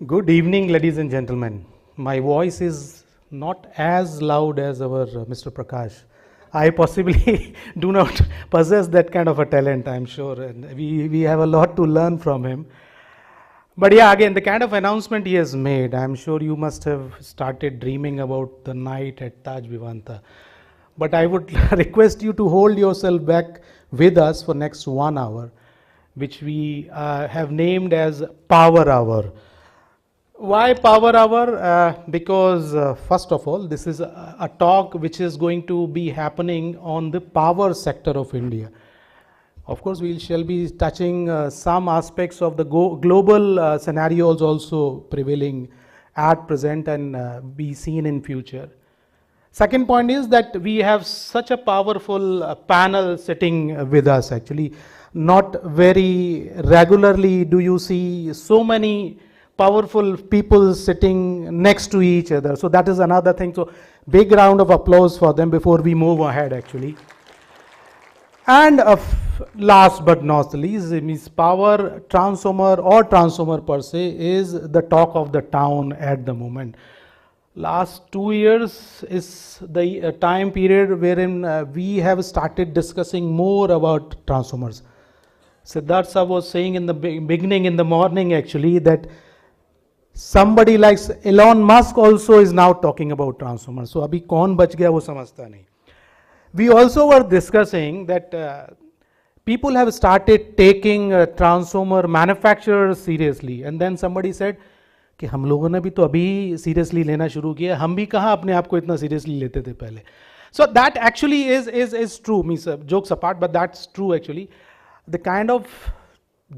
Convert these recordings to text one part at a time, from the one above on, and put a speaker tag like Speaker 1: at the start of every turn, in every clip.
Speaker 1: Good evening, ladies and gentlemen. My voice is not as loud as our Mr. Prakash. I possibly do not possess that kind of a talent, I'm sure, and we have a lot to learn from him. But yeah, again, the kind of announcement he has made, I'm sure you must have started dreaming about the night at Taj Vivanta. But I would request you to hold yourself back with us for next 1 hour, which we have named as Power Hour. Why Power Hour? Because first of all, this is a talk which is going to be happening on the power sector of India. Of course, we shall be touching some aspects of the global scenarios also prevailing at present and be seen in future. Second point is that we have such a powerful panel sitting with us actually. Not very regularly do you see so many powerful people sitting next to each other. So that is another thing. So big round of applause for them before we move ahead actually. And last but not least, means power transformer or transformer per se is the talk of the town at the moment. Last 2 years is the time period wherein we have started discussing more about transformers. Siddharth sir was saying in the beginning in the morning actually that somebody like Elon Musk also is now talking about transformers. So abhi kaun bach gaya wo samajhta nahi. We also were discussing that people have started taking transformer manufacturers seriously, and then somebody said कि हम लोगों ने भी तो अभी seriously लेना शुरू किया, हम भी कहाँ अपने आप को इतना seriously लेते थे पहले. So that actually is true. Means jokes apart, but that's true actually. The kind of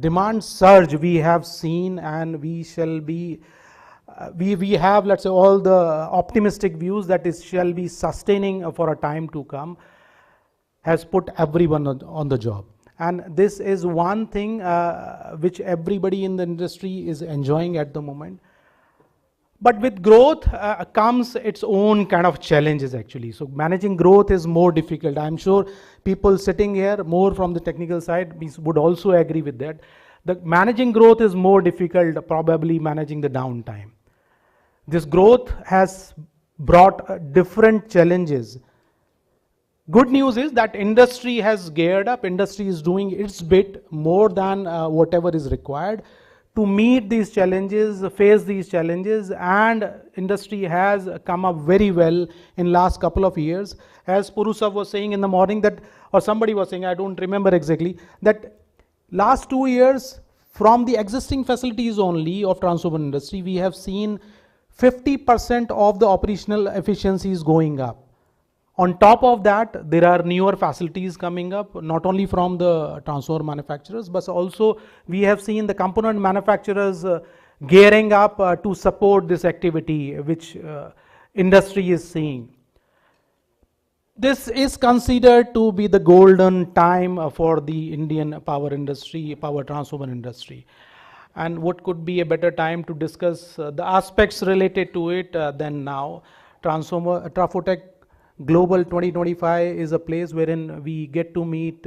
Speaker 1: demand surge we have seen, and we shall be we have, let's say, all the optimistic views that it shall be sustaining for a time to come, has put everyone on the job. And this is one thing which everybody in the industry is enjoying at the moment. But with growth comes its own kind of challenges actually. So managing growth is more difficult. I'm sure people sitting here more from the technical side would also agree with that. The managing growth is more difficult, probably managing the downtime. This growth has brought different challenges. Good news is that industry has geared up, industry is doing its bit more than whatever is required to meet these challenges, face these challenges, and industry has come up very well in last couple of years. As Purusa was saying in the morning that, or somebody was saying, I don't remember exactly, that last 2 years from the existing facilities only of transformer industry, we have seen 50% of the operational efficiencies going up. On top of that, there are newer facilities coming up, not only from the transformer manufacturers, but also we have seen the component manufacturers gearing up to support this activity, which industry is seeing. This is considered to be the golden time for the Indian power industry, power transformer industry. And what could be a better time to discuss the aspects related to it than now. Trafotech Global 2025 is a place wherein we get to meet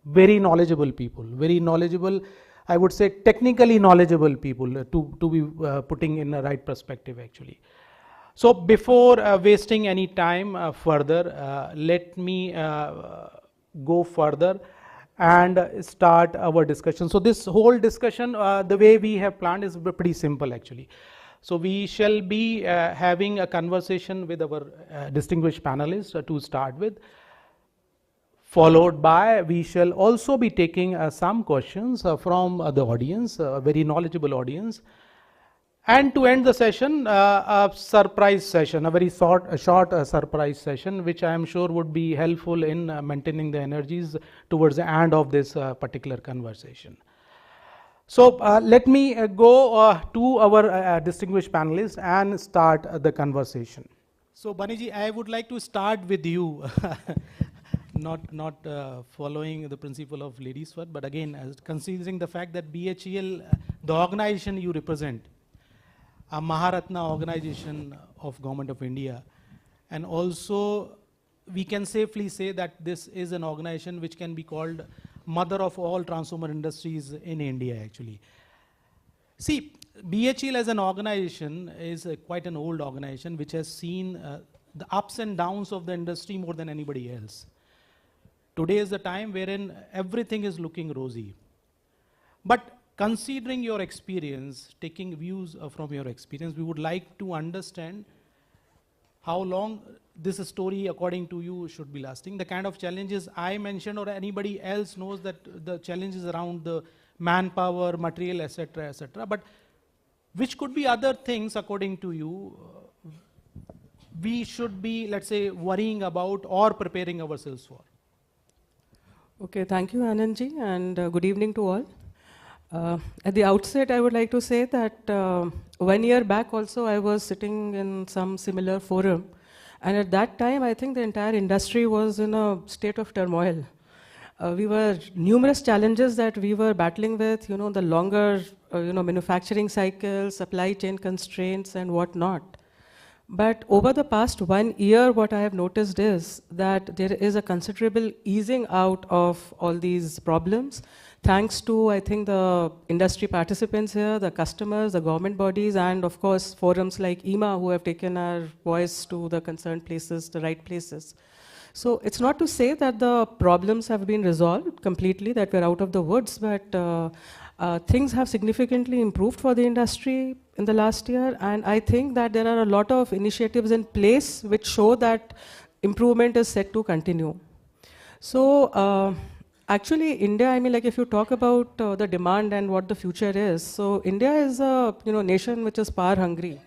Speaker 1: very knowledgeable people, very knowledgeable, I would say technically knowledgeable people to be putting in the right perspective actually. So before wasting any time further, let me go further and start our discussion. So this whole discussion, the way we have planned is pretty simple actually. So we shall be having a conversation with our distinguished panelists to start with. Followed by, we shall also be taking some questions from the audience, a very knowledgeable audience. And to end the session, a surprise session, a very short surprise session, which I am sure would be helpful in maintaining the energies towards the end of this particular conversation. So let me go to our distinguished panelists and start the conversation. So Baniji, I would like to start with you, not following the principle of ladies first, but again, considering the fact that BHEL, the organization you represent, a Maharatna organization of Government of India, and also we can safely say that this is an organization which can be called mother of all transformer industries in India actually. See, BHEL as an organization is quite an old organization which has seen the ups and downs of the industry more than anybody else. Today is the time wherein everything is looking rosy. But considering your experience, taking views from your experience, we would like to understand how long this story, according to you, should be lasting. The kind of challenges I mentioned or anybody else knows that the challenges around the manpower, material, etc., etc. But which could be other things, according to you, we should be, let's say, worrying about or preparing ourselves for?
Speaker 2: Okay, thank you, Anandji, and good evening to all. At the outset, I would like to say that 1 year back also I was sitting in some similar forum, and at that time I think the entire industry was in a state of turmoil. We were numerous challenges that we were battling with, the longer manufacturing cycles, supply chain constraints and whatnot. But over the past 1 year, what I have noticed is that there is a considerable easing out of all these problems, thanks to, I think, the industry participants here, the customers, the government bodies, and of course, forums like EMA who have taken our voice to the concerned places, the right places. So it's not to say that the problems have been resolved completely, that we're out of the woods, but things have significantly improved for the industry in the last year, and I think that there are a lot of initiatives in place which show that improvement is set to continue. So actually India, I mean, like if you talk about the demand and what the future is, so India is a nation which is power hungry.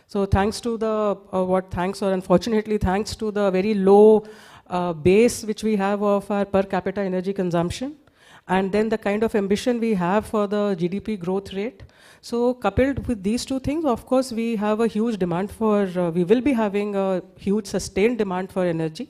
Speaker 2: So thanks to the, unfortunately thanks to the very low base which we have of our per capita energy consumption, and then the kind of ambition we have for the GDP growth rate. So coupled with these two things, of course, we have a huge demand for, we will be having a huge sustained demand for energy.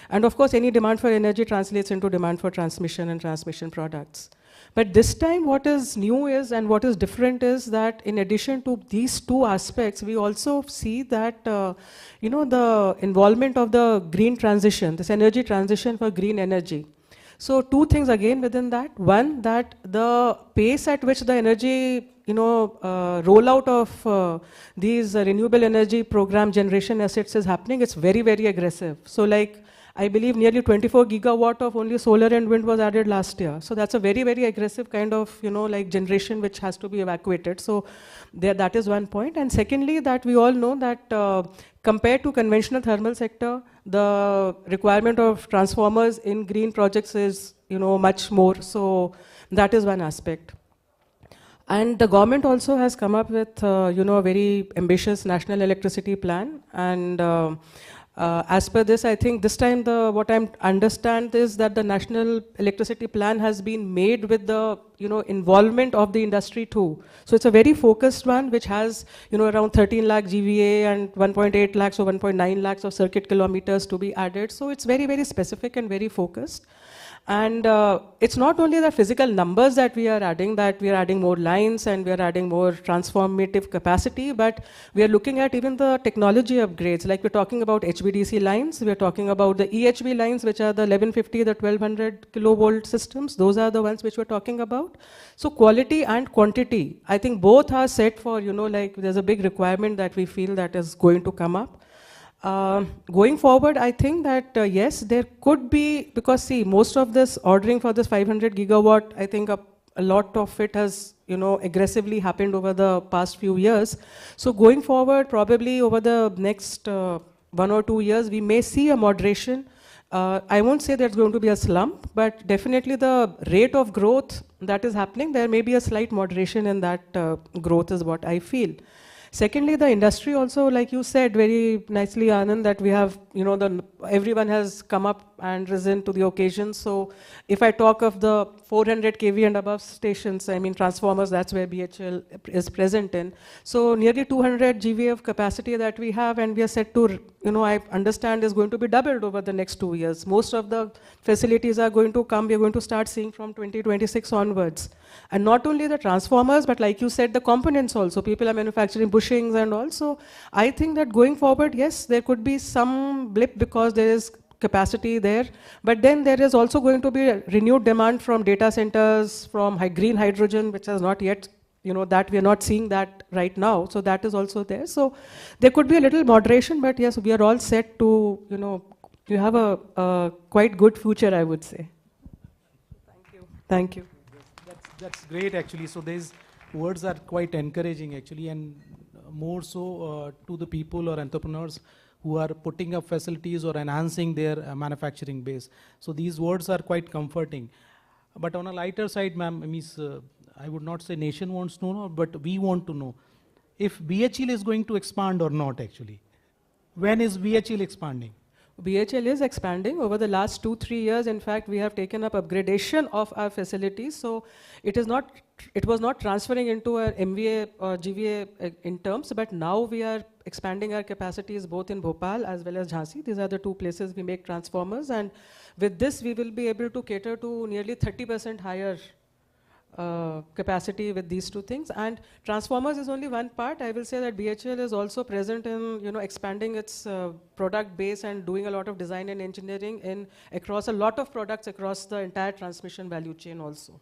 Speaker 2: And of course, any demand for energy translates into demand for transmission and transmission products. But this time what is new is, and what is different is that in addition to these two aspects, we also see that, the involvement of the green transition, this energy transition for green energy. So two things again within that. One, that the pace at which the energy, rollout of these renewable energy program generation assets is happening, it's very, very aggressive. So like, I believe nearly 24 gigawatt of only solar and wind was added last year. So that's a very, very aggressive kind of, generation which has to be evacuated. So that is one point. And secondly, that we all know that compared to conventional thermal sector, the requirement of transformers in green projects is, much more. So that is one aspect. And the government also has come up with, a very ambitious national electricity plan. And as per this, I think this time what I understand is that the national electricity plan has been made with the involvement of the industry too. So it's a very focused one which has around 13 lakh GVA and 1.8 lakhs or 1.9 lakhs of circuit kilometers to be added. So it's very, very specific and very focused. And it's not only the physical numbers that we are adding more lines and we are adding more transformative capacity, but we are looking at even the technology upgrades. Like we're talking about HVDC lines, we're talking about the EHV lines, which are the 1150, the 1200 kilovolt systems. Those are the ones which we're talking about. So quality and quantity, I think both are set for, there's a big requirement that we feel that is going to come up. Going forward, I think that yes, there could be, because see, most of this ordering for this 500 gigawatt, I think a lot of it has, aggressively happened over the past few years. So going forward, probably over the next 1 or 2 years, we may see a moderation. I won't say there's going to be a slump, but definitely the rate of growth that is happening, there may be a slight moderation in that growth is what I feel. Secondly, the industry also, like you said very nicely, Anand, that we have, everyone has come up and risen to the occasion. So if I talk of the 400 kV and above stations, I mean transformers, that's where BHL is present in. So nearly 200 GVA of capacity that we have, and we are set to, I understand is going to be doubled over the next 2 years. Most of the facilities are going to come, we're going to start seeing from 2026 onwards. And not only the transformers, but like you said, the components also. People are manufacturing bushings and also. I think that going forward, yes, there could be some blip because there is capacity there. But then there is also going to be a renewed demand from data centers, from green hydrogen, which has not yet that we are not seeing that right now. So that is also there. So there could be a little moderation, but yes, we are all set to, you have a quite good future, I would say. Thank you. Thank you.
Speaker 1: That's great actually. So these words are quite encouraging actually, and more so to the people or entrepreneurs who are putting up facilities or enhancing their manufacturing base. So these words are quite comforting. But on a lighter side, ma'am, I would not say nation wants to know, but we want to know if BHL is going to expand or not actually. When is BHL expanding?
Speaker 2: BHL is expanding over the last 2-3 years. In fact, we have taken up upgradation of our facilities. So it was not transferring into our MVA or GVA in terms, but now we are expanding our capacities both in Bhopal as well as Jhansi. These are the two places we make transformers, and with this we will be able to cater to nearly 30% higher capacity with these two things. And transformers is only one part. I will say that BHL is also present in expanding its product base and doing a lot of design and engineering across a lot of products across the entire transmission value chain also.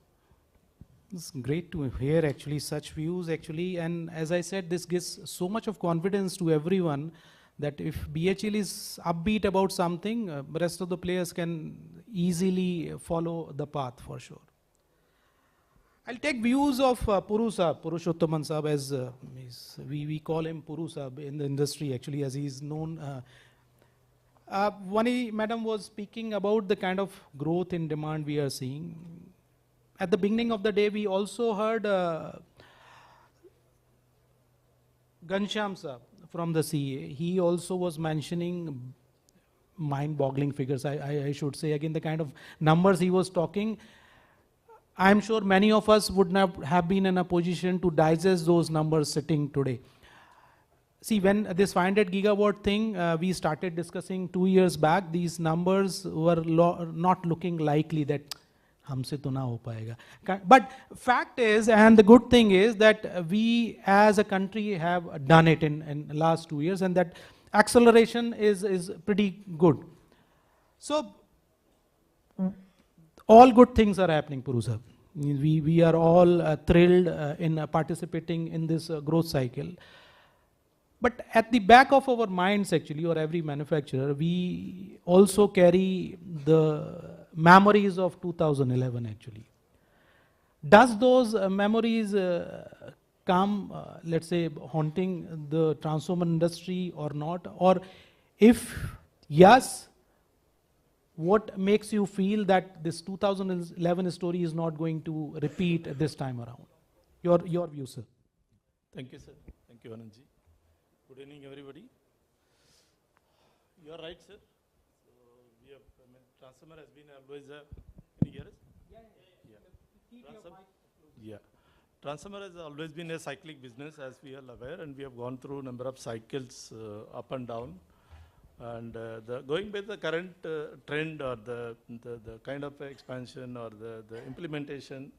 Speaker 1: It's great to hear actually such views actually, and as I said, this gives so much of confidence to everyone that if BHL is upbeat about something, the rest of the players can easily follow the path for sure. I'll take views of Puru Sahab, Purushottaman Sahab, as we call him Puru Sahab in the industry actually, as he is known. Vani madam was speaking about the kind of growth in demand we are seeing. At the beginning of the day, we also heard Ghanshyam Sahab from the CA. He also was mentioning mind-boggling figures, I should say. Again, the kind of numbers he was talking, I'm sure many of us would not have been in a position to digest those numbers sitting today. See, when this 500 gigawatt thing we started discussing 2 years back, these numbers were not looking likely that हमसे तो ना हो पाएगा. But fact is, and the good thing is that we as a country have done it in last 2 years, and that acceleration is pretty good. So all good things are happening, Puru Sahab. We are all thrilled in participating in this growth cycle. But at the back of our minds actually, or every manufacturer, we also carry the memories of 2011 actually. Does those memories come, let's say, haunting the transformer industry or not? Or if yes, what makes you feel that this 2011 story is not going to repeat this time around? Your view, sir.
Speaker 3: Thank you, sir. Thank you, Anand ji. Good evening, everybody. You are right, sir. So we have, transformer has been always any years? Yeah. Transformer has always been a cyclic business, as we are aware, and we have gone through a number of cycles up and down. And going by the current trend or the kind of expansion or the implementation,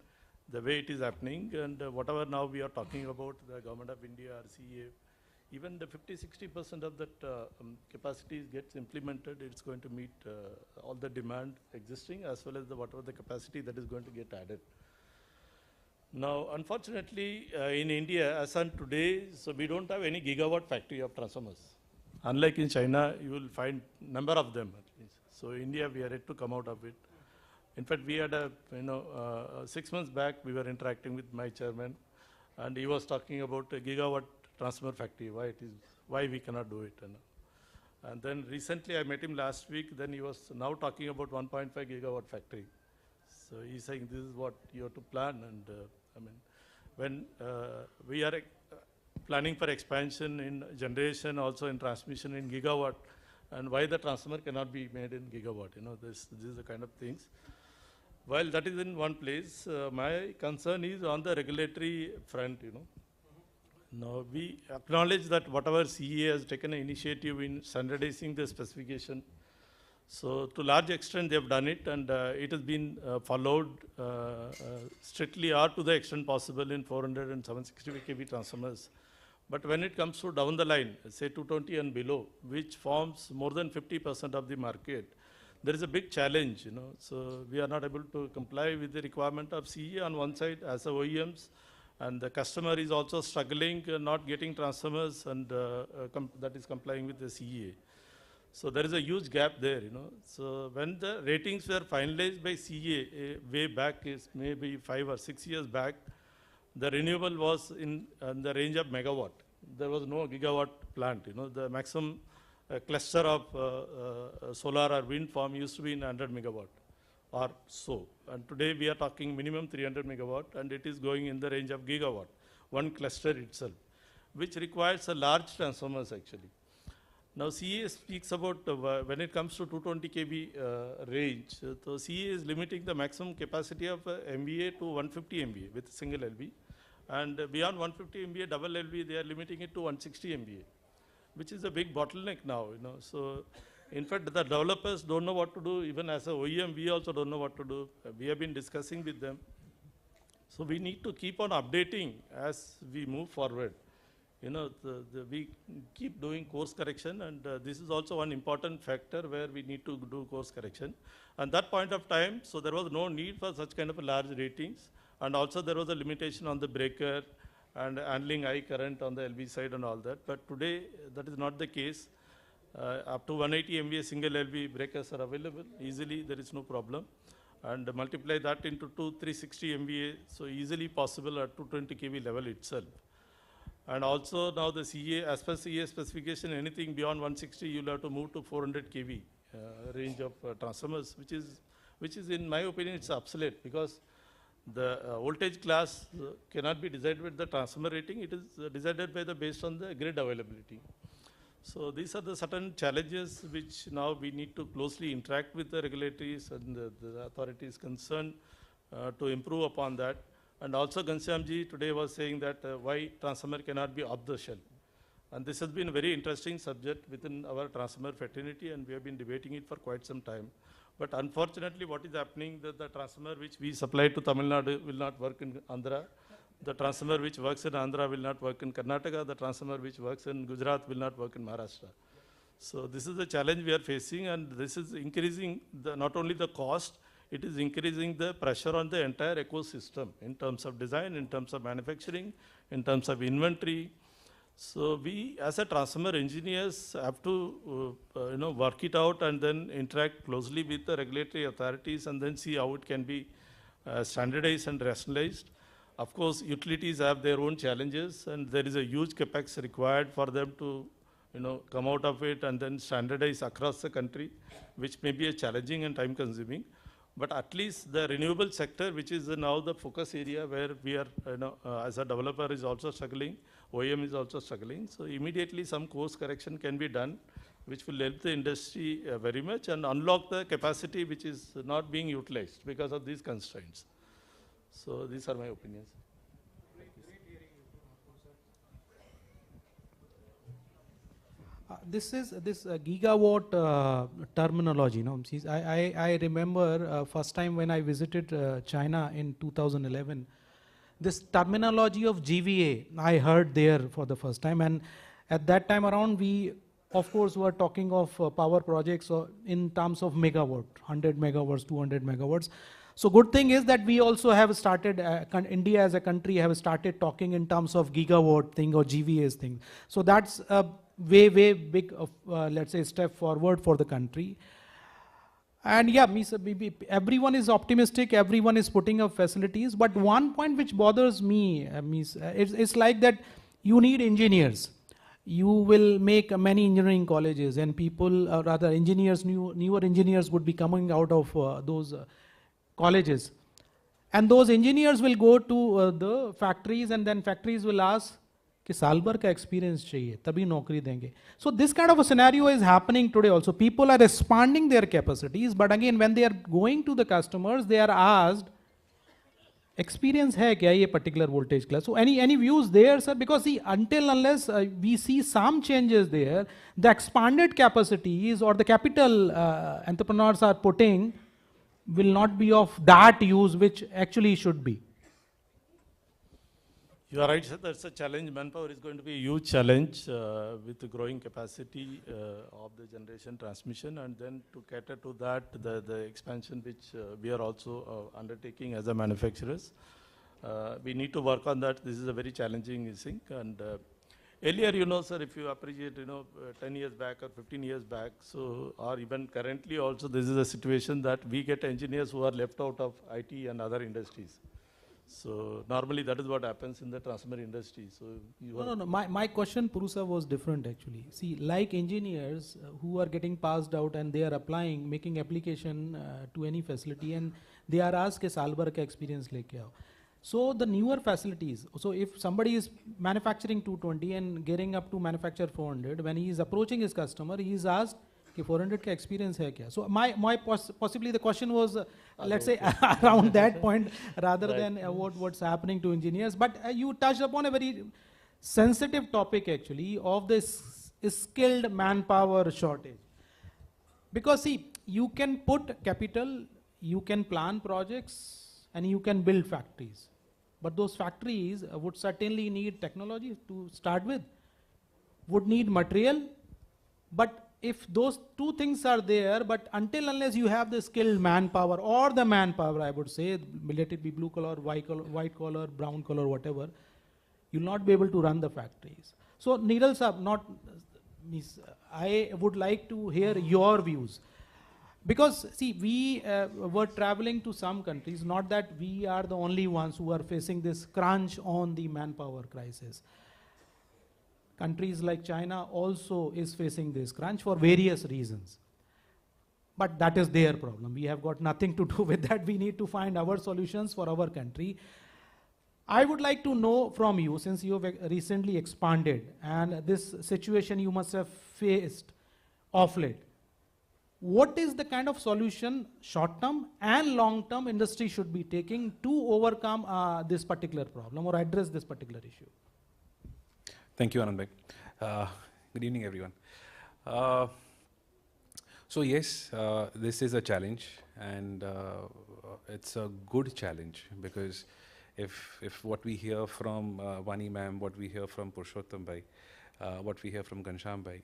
Speaker 3: the way it is happening, and whatever now we are talking about, the government of India, RCA, even the 50-60% of that capacity gets implemented, it's going to meet all the demand existing as well as whatever the capacity that is going to get added. Now, unfortunately, in India, as on today, so we don't have any gigawatt factory of transformers. Unlike in China, you will find number of them at least. So India, we are yet to come out of it. In fact, we had 6 months back, we were interacting with my chairman, and he was talking about a gigawatt transformer factory, why we cannot do it. And then recently I met him last week, then he was now talking about 1.5 gigawatt factory. So he's saying this is what you have to plan, and when we are planning for expansion in generation, also in transmission in gigawatt, and why the transformer cannot be made in gigawatt, this is the kind of things. While that is in one place, my concern is on the regulatory front, Now, we acknowledge that whatever CEA has taken an initiative in standardizing the specification. So, to large extent, they have done it, and it has been followed strictly or to the extent possible in 400 and 765 kV transformers. But when it comes to down the line, say 220 and below, which forms more than 50% of the market, there is a big challenge, So, we are not able to comply with the requirement of CEA on one side as a OEMs, And the customer is also struggling, not getting transformers, and that is complying with the CEA. So there is a huge gap there, you know. So when the ratings were finalized by CEA way back, is maybe 5 or 6 years back, the renewable was in the range of megawatt. There was no gigawatt plant, you know. The maximum cluster of solar or wind farm used to be in 100 megawatt or so. And today we are talking minimum 300 megawatt, and it is going in the range of gigawatt, one cluster itself, which requires a large transformers actually. Now CA speaks about when it comes to 220 kV range, so CA is limiting the maximum capacity of MVA to 150 MVA with single LV, and beyond 150 MVA double LV they are limiting it to 160 MVA, which is a big bottleneck now, you know. So in fact the developers don't know what to do. Even as a OEM we also don't know what to do. We have been discussing with them. So we need to keep on updating as we move forward. You know, we keep doing course correction, and this is also one important factor where we need to do course correction. And that point of time, so there was no need for such kind of large ratings, and also there was a limitation on the breaker and handling high current on the LV side and all that. But today, that is not the case. Up to 180 MVA single LV breakers are available easily, there is no problem. And multiply that into 360 MVA, so easily possible at 220 kV level itself. And also now the CA, as per CA specification, anything beyond 160, you'll have to move to 400 kV range of transformers, which is in my opinion, it's obsolete, because the voltage class cannot be decided with the transformer rating. It is decided by based on the grid availability. So these are the certain challenges which now we need to closely interact with the regulators and the authorities concerned to improve upon that. And also Ghanshyamji today was saying that why transformer cannot be off the shelf. And this has been a very interesting subject within our transformer fraternity, and we have been debating it for quite some time. But unfortunately what is happening, that the transformer which we supply to Tamil Nadu will not work in Andhra. The transformer which works in Andhra will not work in Karnataka. The transformer which works in Gujarat will not work in Maharashtra. So this is the challenge we are facing, and this is increasing not only the cost, it is increasing the pressure on the entire ecosystem in terms of design, in terms of manufacturing, in terms of inventory. So we as a transformer engineers have to work it out and then interact closely with the regulatory authorities and then see how it can be standardized and rationalized. Of course, utilities have their own challenges, and there is a huge capex required for them to come out of it and then standardize across the country, which may be a challenging and time consuming. But at least the renewable sector, which is now the focus area where we are, as a developer is also struggling, OEM is also struggling. So immediately some course correction can be done, which will help the industry very much and unlock the capacity which is not being utilized because of these constraints. So these are my opinions.
Speaker 1: This gigawatt terminology. I remember first time when I visited China in 2011, this terminology of GVA I heard there for the first time, and at that time around we of course were talking of power projects in terms of megawatt, 100 megawatts, 200 megawatts. So good thing is that we also have started, India as a country have started talking in terms of gigawatt thing or GVAs thing. So that's a way big of, let's say, step forward for the country. And yeah, everyone is optimistic, everyone is putting up facilities, but one point which bothers me, it's like that you need engineers. You will make many engineering colleges, and people, or rather engineers, newer engineers would be coming out of those colleges. And those engineers will go to the factories, and then factories will ask, कि साल भर का experience चाहिए तभी नौकरी देंगे. So this kind of a scenario is happening today also. People are expanding their capacities, but again when they are going to the customers, they are asked, experience है क्या ये particular voltage class? So any views there, sir? Because see, until unless we see some changes there, the expanded capacities or the capital entrepreneurs are putting will not be of that use which actually should be.
Speaker 3: You are right, sir. That's a challenge. Manpower is going to be a huge challenge with the growing capacity of the generation transmission, and then to cater to that, the expansion which we are also undertaking as a manufacturers. We need to work on that. This is a very challenging thing. And earlier, sir, if you appreciate, 10 years back or 15 years back, so, or even currently also, this is a situation that we get engineers who are left out of IT and other industries. So normally that is what happens in the transformer industry. So
Speaker 1: No. My question, Purusa, was different actually. See, like engineers who are getting passed out and they are applying, making application to any facility, and they are asked ke saal bhar ka experience leke aao. So the newer facilities, so if somebody is manufacturing 220 and getting up to manufacture 400, when he is approaching his customer, he is asked, कि 400 का experience है क्या? So possibly the question was, let's say around that point rather
Speaker 3: Right.
Speaker 1: than what's happening to engineers. But you touched upon a very sensitive topic actually of this skilled manpower shortage. Because see, you can put capital, you can plan projects, and you can build factories. But those factories would certainly need technology to start with, would need material, but if those two things are there, but until unless you have the skilled manpower or the manpower, I would say, let it be blue collar, white collar, brown collar, whatever, you'll not be able to run the factories. So Neeral sir, I would like to hear your views. Because see, we were traveling to some countries, not that we are the only ones who are facing this crunch on the manpower crisis. Countries like China also is facing this crunch for various reasons. But that is their problem. We have got nothing to do with that. We need to find our solutions for our country. I would like to know from you, since you have recently expanded and this situation you must have faced of late, what is the kind of solution short-term and long-term industry should be taking to overcome this particular problem or address this particular issue?
Speaker 4: Thank you, Anand. Good evening, everyone. So yes, this is a challenge, and it's a good challenge, because if what we hear from Vani ma'am, what we hear from Purushottam bhai, what we hear from Ghanshyam bhai,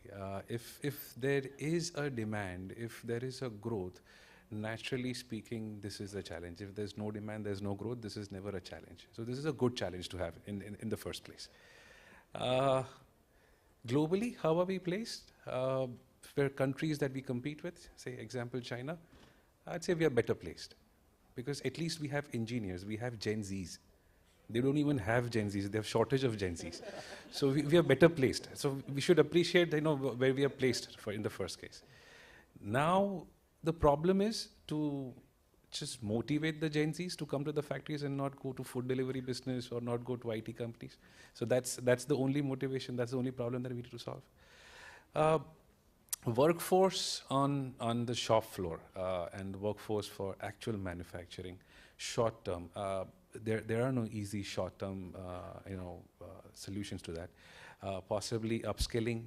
Speaker 4: if there is a demand, if there is a growth, naturally speaking, this is a challenge. If there's no demand, there's no growth, this is never a challenge. So this is a good challenge to have in the first place. Globally, how are we placed? For countries that we compete with, say example China, I'd say we are better placed, because at least we have engineers, we have Gen Zs. They don't even have Gen Zs, they have shortage of Gen Zs. So we are better placed. So we should appreciate, where we are placed in the first case. Now, the problem is to just motivate the Gen Zs to come to the factories and not go to food delivery business or not go to IT companies. So that's the only motivation, that's the only problem that we need to solve. Workforce on the shop floor and workforce for actual manufacturing, short term, there are no easy short term solutions to that. Possibly upskilling,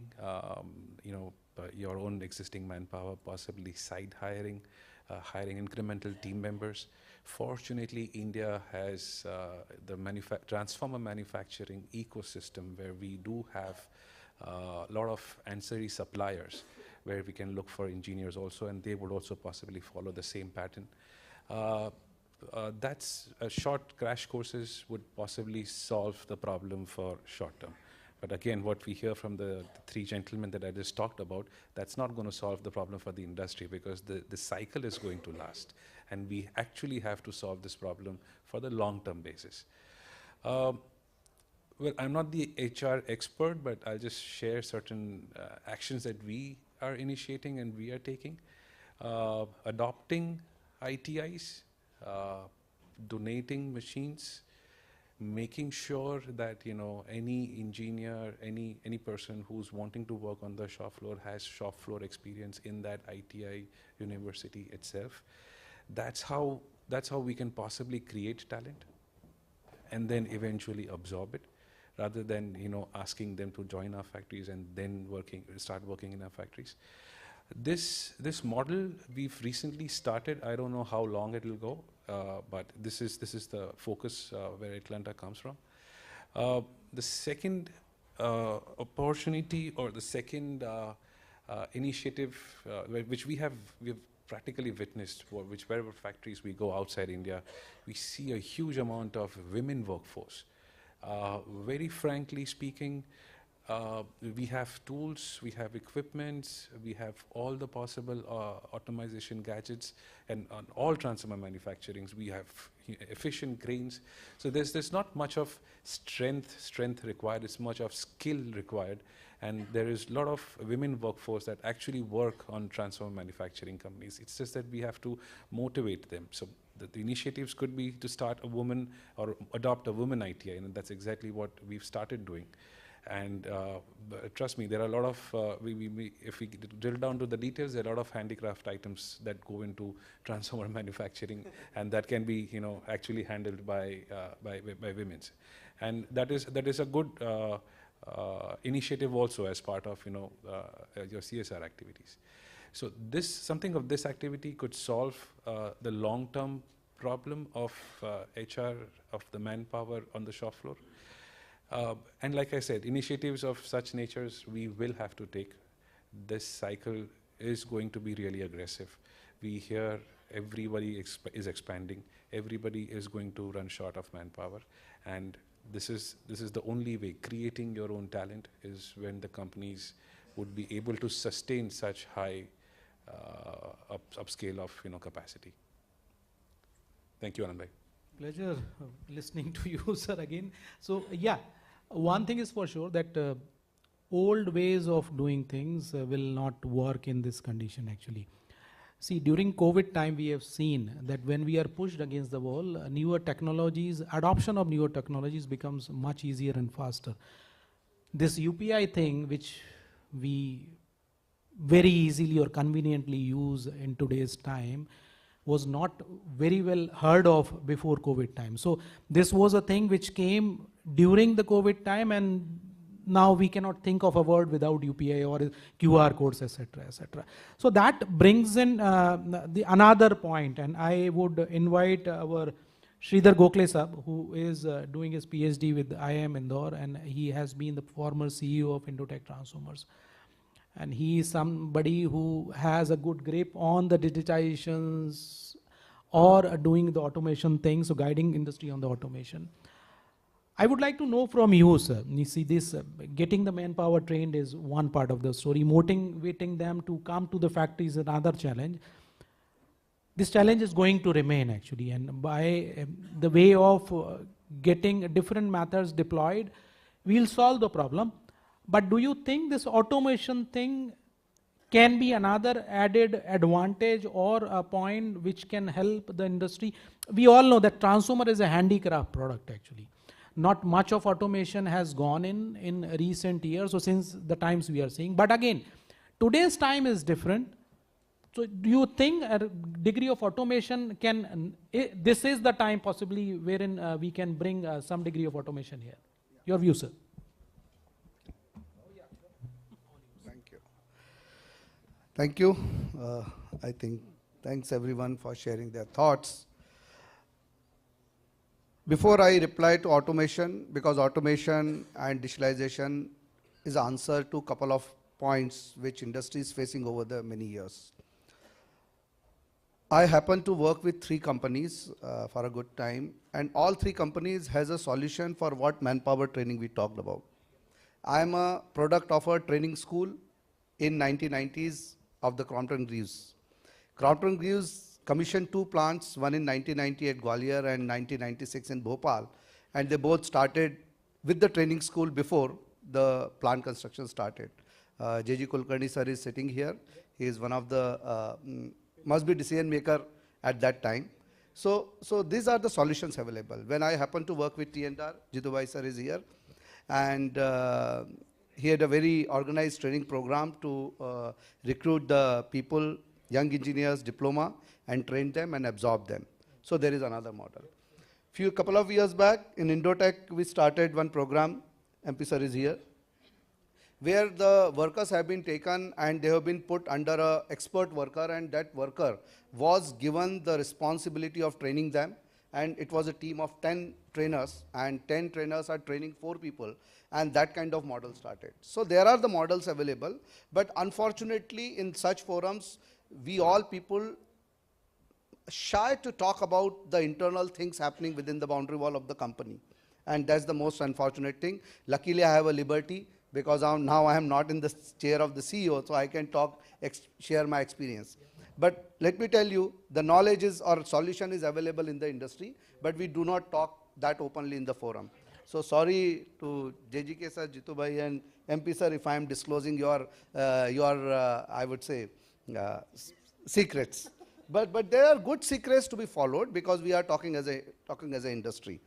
Speaker 4: your own existing manpower, possibly side hiring, hiring incremental team members. Fortunately, India has the transformer manufacturing ecosystem, where we do have a lot of ancillary suppliers, where we can look for engineers also, and they would also possibly follow the same pattern. That's short crash courses would possibly solve the problem for short term. But again, what we hear from the three gentlemen that I just talked about, that's not going to solve the problem for the industry, because the cycle is going to last. And we actually have to solve this problem for the long-term basis. Well, I'm not the HR expert, but I'll just share certain actions that we are initiating and we are taking. Adopting ITIs, donating machines, making sure that any engineer, any person who's wanting to work on the shop floor has shop floor experience in that ITI university itself. That's how we can possibly create talent and then eventually absorb it, rather than asking them to join our factories and then start working in our factories. This model we've recently started. I don't know how long it will go, but this is the focus where Atlanta comes from. The second opportunity, or the second initiative which we've practically witnessed, whichever factories we go outside India, we see a huge amount of women workforce. Very frankly speaking, we have tools, we have equipments, we have all the possible automation gadgets, and on all transformer manufacturings, we have efficient cranes. So there's not much of strength required, it's much of skill required, and there is a lot of women workforce that actually work on transformer manufacturing companies. It's just that we have to motivate them. So the initiatives could be to start a woman or adopt a woman ITI, and that's exactly what we've started doing. And trust me, there are a lot of, if we drill down to the details, there are a lot of handicraft items that go into transformer manufacturing, and that can be, actually handled by women. And that is a good initiative also as part of, your CSR activities. So something of this activity could solve the long-term problem of HR, of the manpower on the shop floor. And like I said, initiatives of such natures we will have to take. This cycle is going to be really aggressive. We hear everybody is expanding. Everybody is going to run short of manpower. And this is the only way. Creating your own talent is when the companies would be able to sustain such high upscale of capacity. Thank you, Anand.
Speaker 1: Pleasure listening to you, sir, again. So, yeah, one thing is for sure that old ways of doing things will not work in this condition, actually. See, during COVID time, we have seen that when we are pushed against the wall, newer technologies, adoption of newer technologies becomes much easier and faster. This UPI thing, which we very easily or conveniently use in today's time, was not very well heard of before COVID time. So this was a thing which came during the COVID time, and now we cannot think of a word without UPI or QR codes, etc., etc. So that brings in another point, and I would invite our Sridhar Gokhale Sahab, who is doing his PhD with IIM Indore, and he has been the former CEO of Indotech Transformers. And he is somebody who has a good grip on the digitizations or doing the automation things, so guiding industry on the automation. I would like to know from you, sir. You see, this getting the manpower trained is one part of the story. Motivating them to come to the factory is another challenge. This challenge is going to remain, actually, and by the way of getting different methods deployed, we'll solve the problem. But do you think this automation thing can be another added advantage or a point which can help the industry? We all know that transformer is a handicraft product, actually. Not much of automation has gone in recent years, or since the times we are seeing. But again, today's time is different. So do you think a degree of automation this is the time possibly wherein we can bring some degree of automation here? Your view, sir.
Speaker 5: Thank you. I think thanks everyone for sharing their thoughts. Before I reply to automation, because automation and digitalization is an answer to a couple of points which industry is facing over the many years. I happen to work with 3 companies for a good time, and all 3 companies has a solution for what manpower training we talked about. I am a product of a training school in 1990s of the Crompton Greaves. Crompton Greaves commissioned 2 plants, one in 1990 at Gwalior and 1996 in Bhopal, and they both started with the training school before the plant construction started. J.G. Kulkarni sir is sitting here. He is one of the must be decision maker at that time. So these are the solutions available. When I happen to work with T&R, Jitubai sir is here, and he had a very organized training program to recruit the people, young engineers, diploma, and train them and absorb them. So there is another model. Couple of years back in Indotech, we started one program, MP sir is here, where the workers have been taken and they have been put under an expert worker, and that worker was given the responsibility of training them, and it was a team of 10 trainers, and 10 trainers are training 4 people, and that kind of model started. So there are the models available, but unfortunately in such forums, we all people shy to talk about the internal things happening within the boundary wall of the company. And that's the most unfortunate thing. Luckily, I have a liberty because now I am not in the chair of the CEO, so I can talk, share my experience. But let me tell you, the knowledge is or solution is available in the industry, but we do not talk that openly in the forum. So sorry to JGK sir, Jitu bhai and MP sir if I am disclosing your I would say, secrets. But there are good secrets to be followed because we are talking as an industry.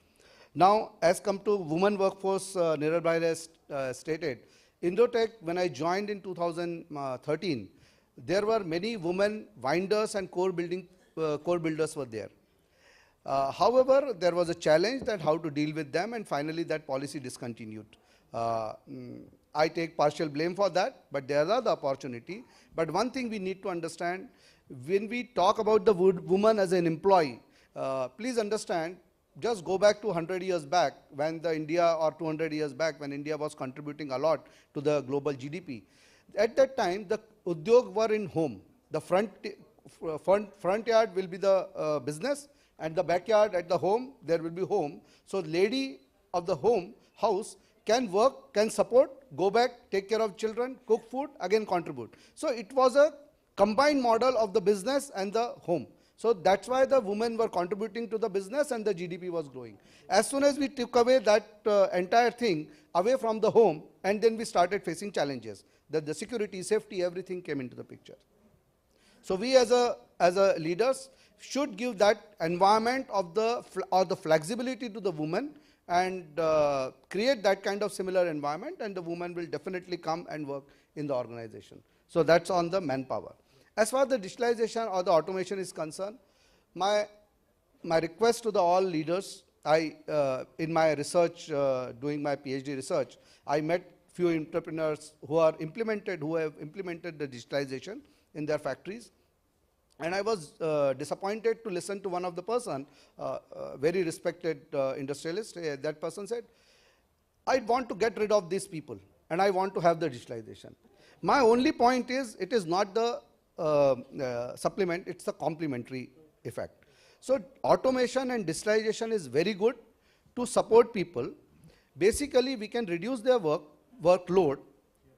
Speaker 5: Now, as come to women workforce, Niral bhai has stated, Indotech, when I joined in 2013, there were many women winders and core builders were there. However, there was a challenge that how to deal with them, and finally that policy discontinued. I take partial blame for that, but there are the opportunity. But one thing we need to understand, when we talk about the woman as an employee, please understand, just go back to 100 years back when the India, or 200 years back when India was contributing a lot to the global GDP. At that time, the udyog were in home. The front yard will be the business, and the backyard at the home, there will be home. So lady of the house can work, can support, go back, take care of children, cook food, again contribute. So it was a combined model of the business and the home. So that's why the women were contributing to the business and the GDP was growing. As soon as we took away that entire thing away from the home, and then we started facing challenges, that the security, safety, everything came into the picture. So we as a leaders should give that environment of the flexibility to the woman and create that kind of similar environment, and the woman will definitely come and work in the organization. So that's on the manpower. As far as the digitalization or the automation is concerned, my request to the all leaders, in my research, doing my PhD research, I met few entrepreneurs who have implemented the digitalization in their factories. And I was disappointed to listen to one of the person, very respected industrialist. That person said, I want to get rid of these people and I want to have the digitalization. My only point is, it is not the supplement, it's the complementary effect. So automation and digitalization is very good to support people. Basically, we can reduce their workload,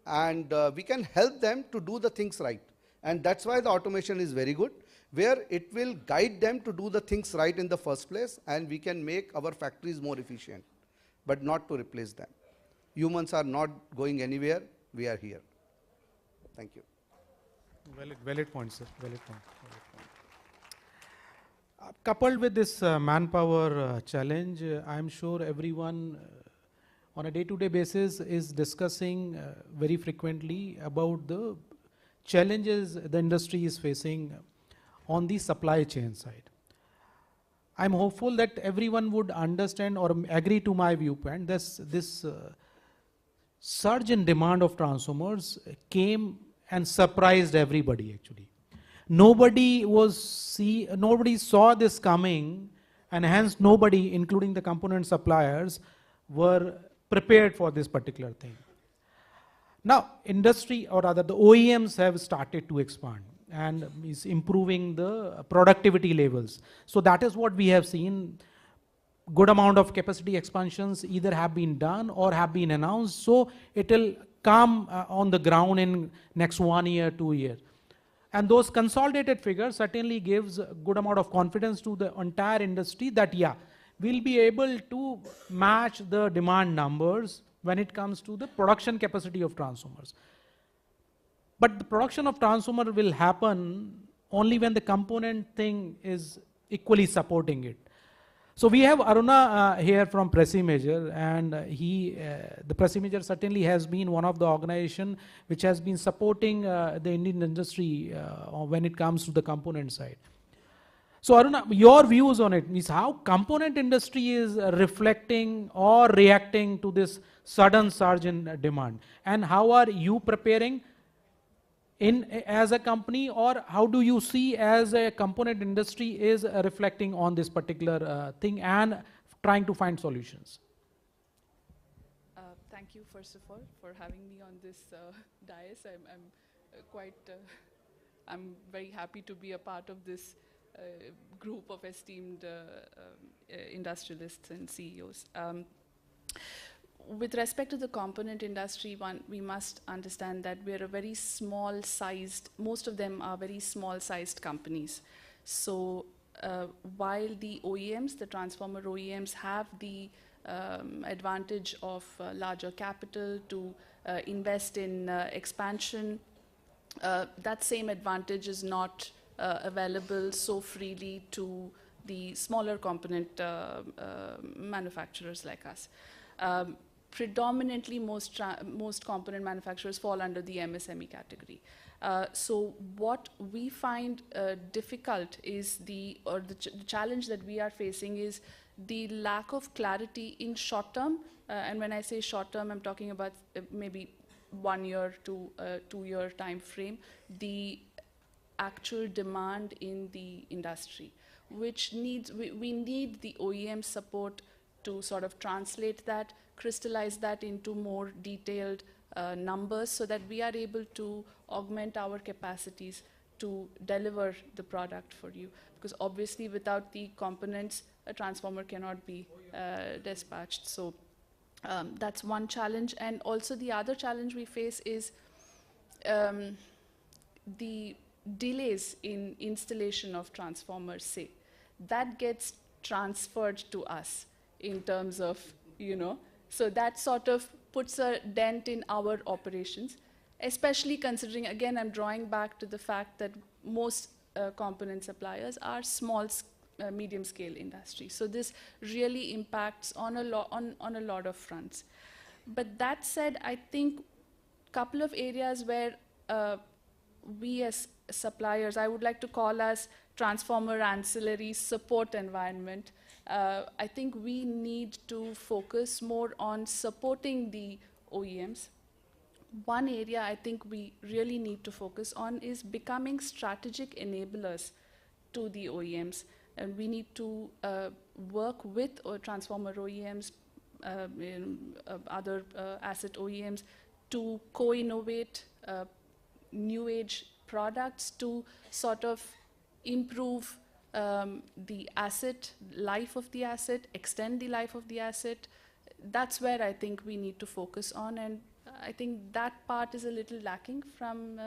Speaker 5: and we can help them to do the things right. And that's why the automation is very good, where it will guide them to do the things right in the first place, and we can make our factories more efficient, but not to replace them. Humans are not going anywhere, we are here. Thank you.
Speaker 1: Valid point, sir. Valid point. Coupled with this manpower challenge, I'm sure everyone on a day-to-day basis is discussing very frequently about the challenges the industry is facing on the supply chain side. I'm hopeful that everyone would understand or agree to my viewpoint. This surge in demand of transformers came and surprised everybody actually. Nobody saw this coming, and hence nobody, including the component suppliers, were prepared for this particular thing. Now, industry, or rather the OEMs, have started to expand and is improving the productivity levels. So that is what we have seen. Good amount of capacity expansions either have been done or have been announced. So it will come on the ground in next 1 year, 2 years. And those consolidated figures certainly gives a good amount of confidence to the entire industry that, yeah, we'll be able to match the demand numbers when it comes to the production capacity of transformers. But the production of transformer will happen only when the component thing is equally supporting it. So we have Aruna here from Precimeasure, and the Precimeasure certainly has been one of the organization which has been supporting the Indian industry when it comes to the component side. So Aruna, your views on it is how component industry is reflecting or reacting to this sudden surge in demand, and how are you preparing as a company, or how do you see as a component industry is reflecting on this particular thing and trying to find solutions?
Speaker 6: Thank you, first of all, for having me on this dais. I'm quite I'm very happy to be a part of this group of esteemed industrialists and CEOs. With respect to the component industry, we must understand that we're a very small-sized, most of them are very small-sized companies. So while the OEMs, the transformer OEMs, have the advantage of larger capital to invest in expansion, that same advantage is not available so freely to the smaller component manufacturers like us. Predominantly, most component manufacturers fall under the MSME category. So what we find difficult is the challenge that we are facing is the lack of clarity in short term. And when I say short term, I'm talking about maybe 1 year to 2 year time frame, the actual demand in the industry, which needs, we need the OEM support to sort of translate that, crystallize that into more detailed numbers so that we are able to augment our capacities to deliver the product for you. Because obviously without the components, a transformer cannot be dispatched. So that's one challenge. And also the other challenge we face is the delays in installation of transformers, say. That gets transferred to us in terms of, you know, so that sort of puts a dent in our operations, especially considering, again, I'm drawing back to the fact that most component suppliers are small, medium-scale industry. So this really impacts on a lot of fronts. But that said, I think a couple of areas where we as suppliers, I would like to call us transformer ancillary support environment. I think we need to focus more on supporting the OEMs. One area I think we really need to focus on is becoming strategic enablers to the OEMs. And we need to work with transformer OEMs, other asset OEMs, to co-innovate new age products to sort of improve the asset, life of the asset, extend the life of the asset. That's where I think we need to focus on, and I think that part is a little lacking from,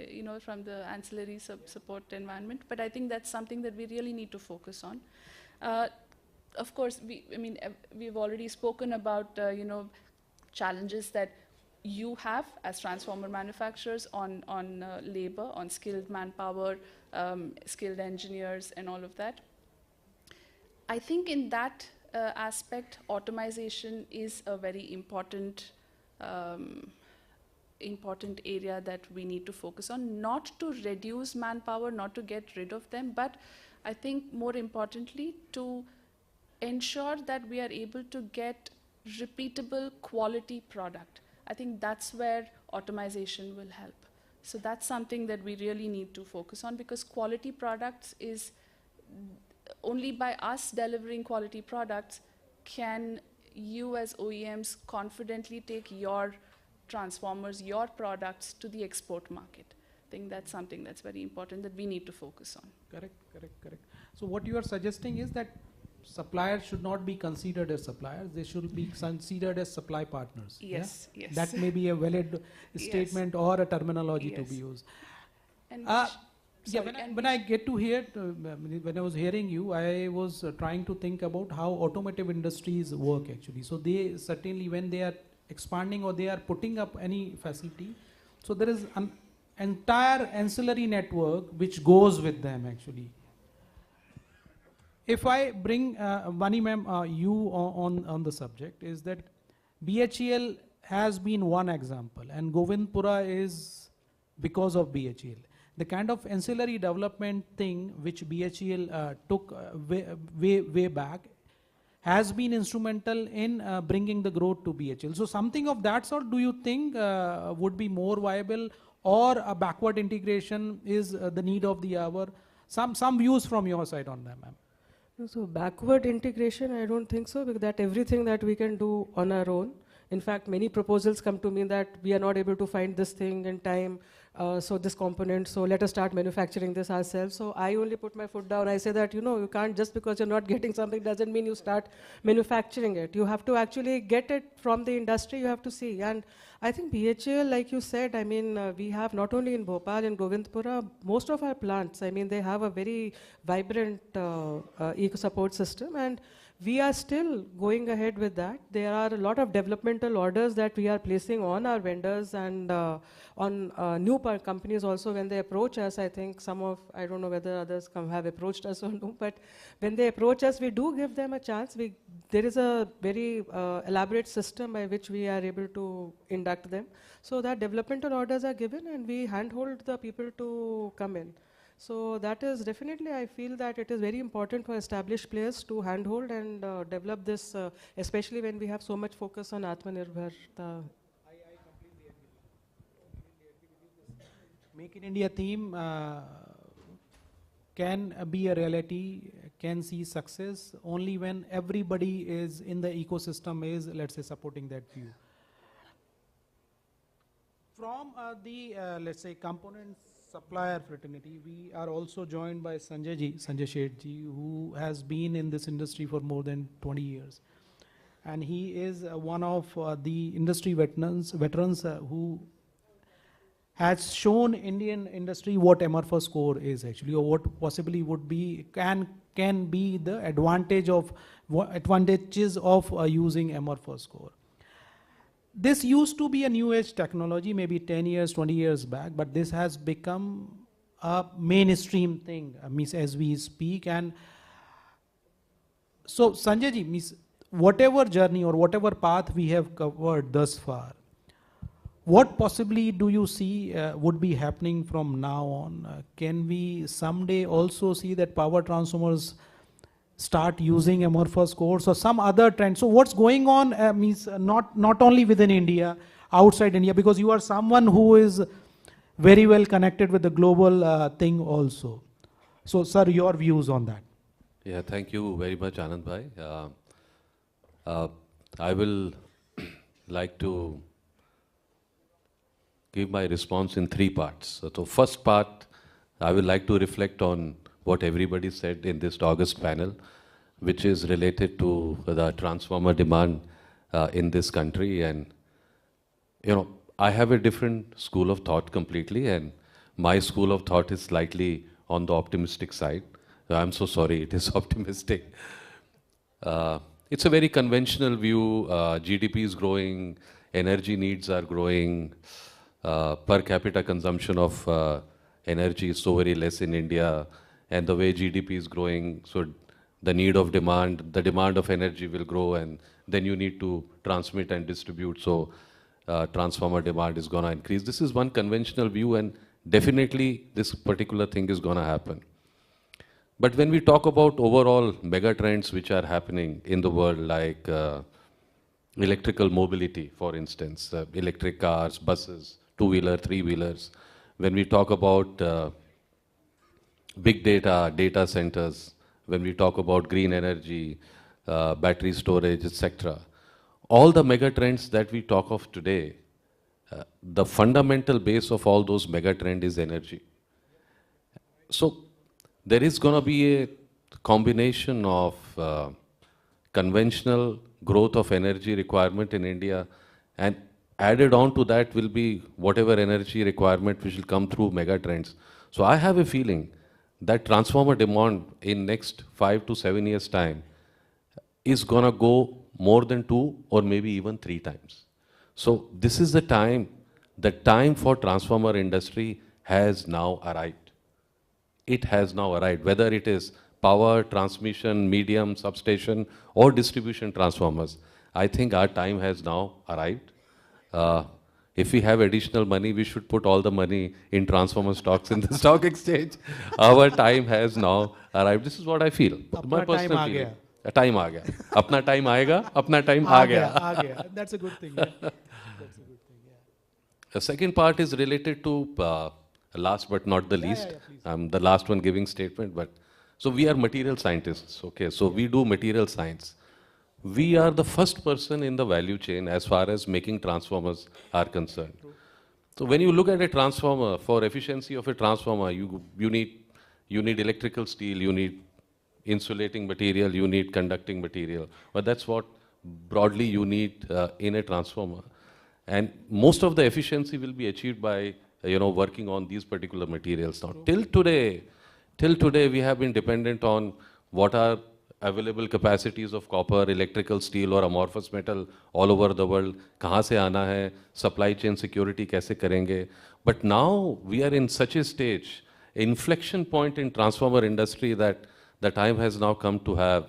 Speaker 6: you know, from the ancillary support environment. But I think that's something that we really need to focus on. Of course, we've already spoken about, you know, challenges that you have as transformer manufacturers on labor, on skilled manpower, skilled engineers, and all of that. I think in that aspect, automation is a very important area that we need to focus on, not to reduce manpower, not to get rid of them, but I think more importantly to ensure that we are able to get repeatable quality product. I think that's where automation will help. So that's something that we really need to focus on, because quality products is only by us delivering quality products can you as OEMs confidently take your transformers, your products to the export market. I think that's something that's very important that we need to focus on.
Speaker 1: Correct. So what you are suggesting is that suppliers should not be considered as suppliers, they should be considered as supply partners.
Speaker 6: Yes,
Speaker 1: yeah?
Speaker 6: yes.
Speaker 1: That may be a valid statement or a terminology to be used.
Speaker 6: And
Speaker 1: when I get to hear, when I was hearing you, I was trying to think about how automotive industries work actually. So they certainly, when they are expanding or they are putting up any facility, so there is an entire ancillary network which goes with them actually. If I bring Vani ma'am, you on the subject, is that BHEL has been one example, and Govindpura is because of BHEL. The kind of ancillary development thing which BHEL took way back has been instrumental in bringing the growth to BHEL. So something of that sort, do you think would be more viable, or a backward integration is the need of the hour? Some views from your side on that, ma'am.
Speaker 2: So backward integration, I don't think so, because that everything that we can do on our own, In fact, many proposals come to me that we are not able to find this thing in time, so this component, so let us start manufacturing this ourselves. So I only put my foot down. I say that, you can't, just because you're not getting something doesn't mean you start manufacturing it. You have to actually get it from the industry, you have to see. And I think BHEL, like you said, I mean, we have not only in Bhopal and Govindpura, most of our plants, I mean, they have a very vibrant eco-support system, and we are still going ahead with that. There are a lot of developmental orders that we are placing on our vendors and on new companies also. When they approach us, I think I don't know whether others have approached us or no, but when they approach us, we do give them a chance. There is a very elaborate system by which we are able to induct them. So that developmental orders are given and we handhold the people to come in. So that is definitely, I feel that it is very important for established players to handhold and develop this, especially when we have so much focus on Atmanirbhar.
Speaker 1: I completely agree. Make in India theme can be a reality, can see success only when everybody is in the ecosystem is, let's say, supporting that view. From let's say, components supplier fraternity, we are also joined by Sanjay Shetji, who has been in this industry for more than 20 years. And he is one of the industry veterans who has shown Indian industry what amorphous core is actually, or what possibly would be, can be the advantages of using amorphous core. This used to be a new age technology, maybe 10 years, 20 years back, but this has become a mainstream thing, as we speak. And so, Sanjay ji, whatever journey or whatever path we have covered thus far, what possibly do you see would be happening from now on? Can we someday also see that power transformers start using amorphous cores or some other trend? So what's going on not only within India, outside India, because you are someone who is very well connected with the global thing also. So sir, your views on that.
Speaker 7: Yeah, thank you very much, Anand bhai. I will like to give my response in 3 parts. So first part, I will like to reflect on what everybody said in this August panel, which is related to the transformer demand in this country. And, I have a different school of thought completely, and my school of thought is slightly on the optimistic side. I'm so sorry, it is optimistic. It's a very conventional view. GDP is growing, energy needs are growing, per capita consumption of energy is so very less in India, and the way GDP is growing, so the demand of energy will grow, and then you need to transmit and distribute, so transformer demand is going to increase. This is one conventional view, and definitely this particular thing is going to happen. But when we talk about overall mega trends which are happening in the world, like electrical mobility, for instance, electric cars, buses, two-wheeler, three-wheelers, when we talk about big data centers, when we talk about green energy, battery storage, etc., all the mega trends that we talk of today, the fundamental base of all those mega trends is energy. So there is going to be a combination of conventional growth of energy requirement in India, and added on to that will be whatever energy requirement which will come through mega trends. So I have a feeling that transformer demand in next 5 to 7 years time is going to go more than 2 or maybe even 3 times. So this is the time for transformer industry has now arrived. It has now arrived, whether it is power, transmission, medium, substation, or distribution transformers. I think our time has now arrived. If we have additional money, we should put all the money in transformer stocks in the stock exchange. Our time has now arrived. This is what I feel. My personal feeling. Time aa gaya. Apna time aayega, apna time aa gaya.
Speaker 1: That's a good thing. Yeah. That's a good thing. Yeah.
Speaker 7: The second part is related to last but not the least. I'm the last one giving statement, but so we are material scientists, okay? So we do material science. we are the first person in the value chain as far as making transformers are concerned. So when you look at a transformer, for efficiency of a transformer, you need electrical steel, you need insulating material, you need conducting material. But that's what broadly you need in a transformer. And most of the efficiency will be achieved by working on these particular materials. Now, till today we have been dependent on what are available capacities of copper, electrical steel or amorphous metal all over the world. कहाँ से आना है, supply chain security कैसे करेंगे. But now we are in such a stage, inflection point in transformer industry that the time has now come to have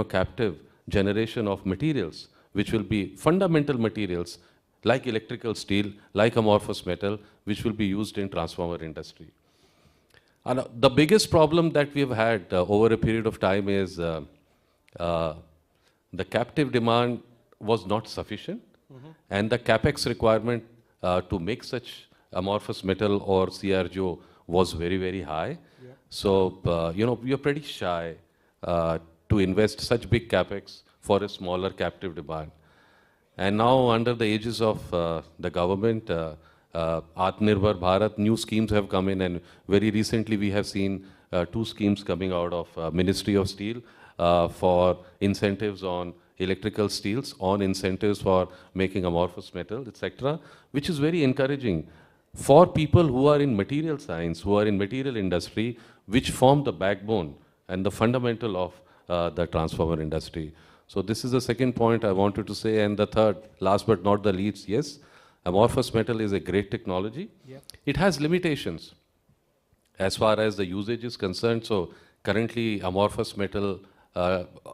Speaker 7: captive generation of materials, which will be fundamental materials like electrical steel, like amorphous metal, which will be used in transformer industry. And the biggest problem that we have had over a period of time is the captive demand was not sufficient, and the capex requirement to make such amorphous metal or CRGO was very, very high. Yeah. So, we are pretty shy to invest such big capex for a smaller captive demand. And now, under the aegis of the government, Atmanirbhar Bharat, new schemes have come in, and very recently we have seen 2 schemes coming out of Ministry of Steel for incentives on electrical steels, on incentives for making amorphous metal, etc., which is very encouraging for people who are in material science, who are in material industry, which form the backbone and the fundamental of the transformer industry. So this is the second point I wanted to say. And the third, last but not the least, yes, amorphous metal is a great technology. Yep. It has limitations as far as the usage is concerned. So currently amorphous metal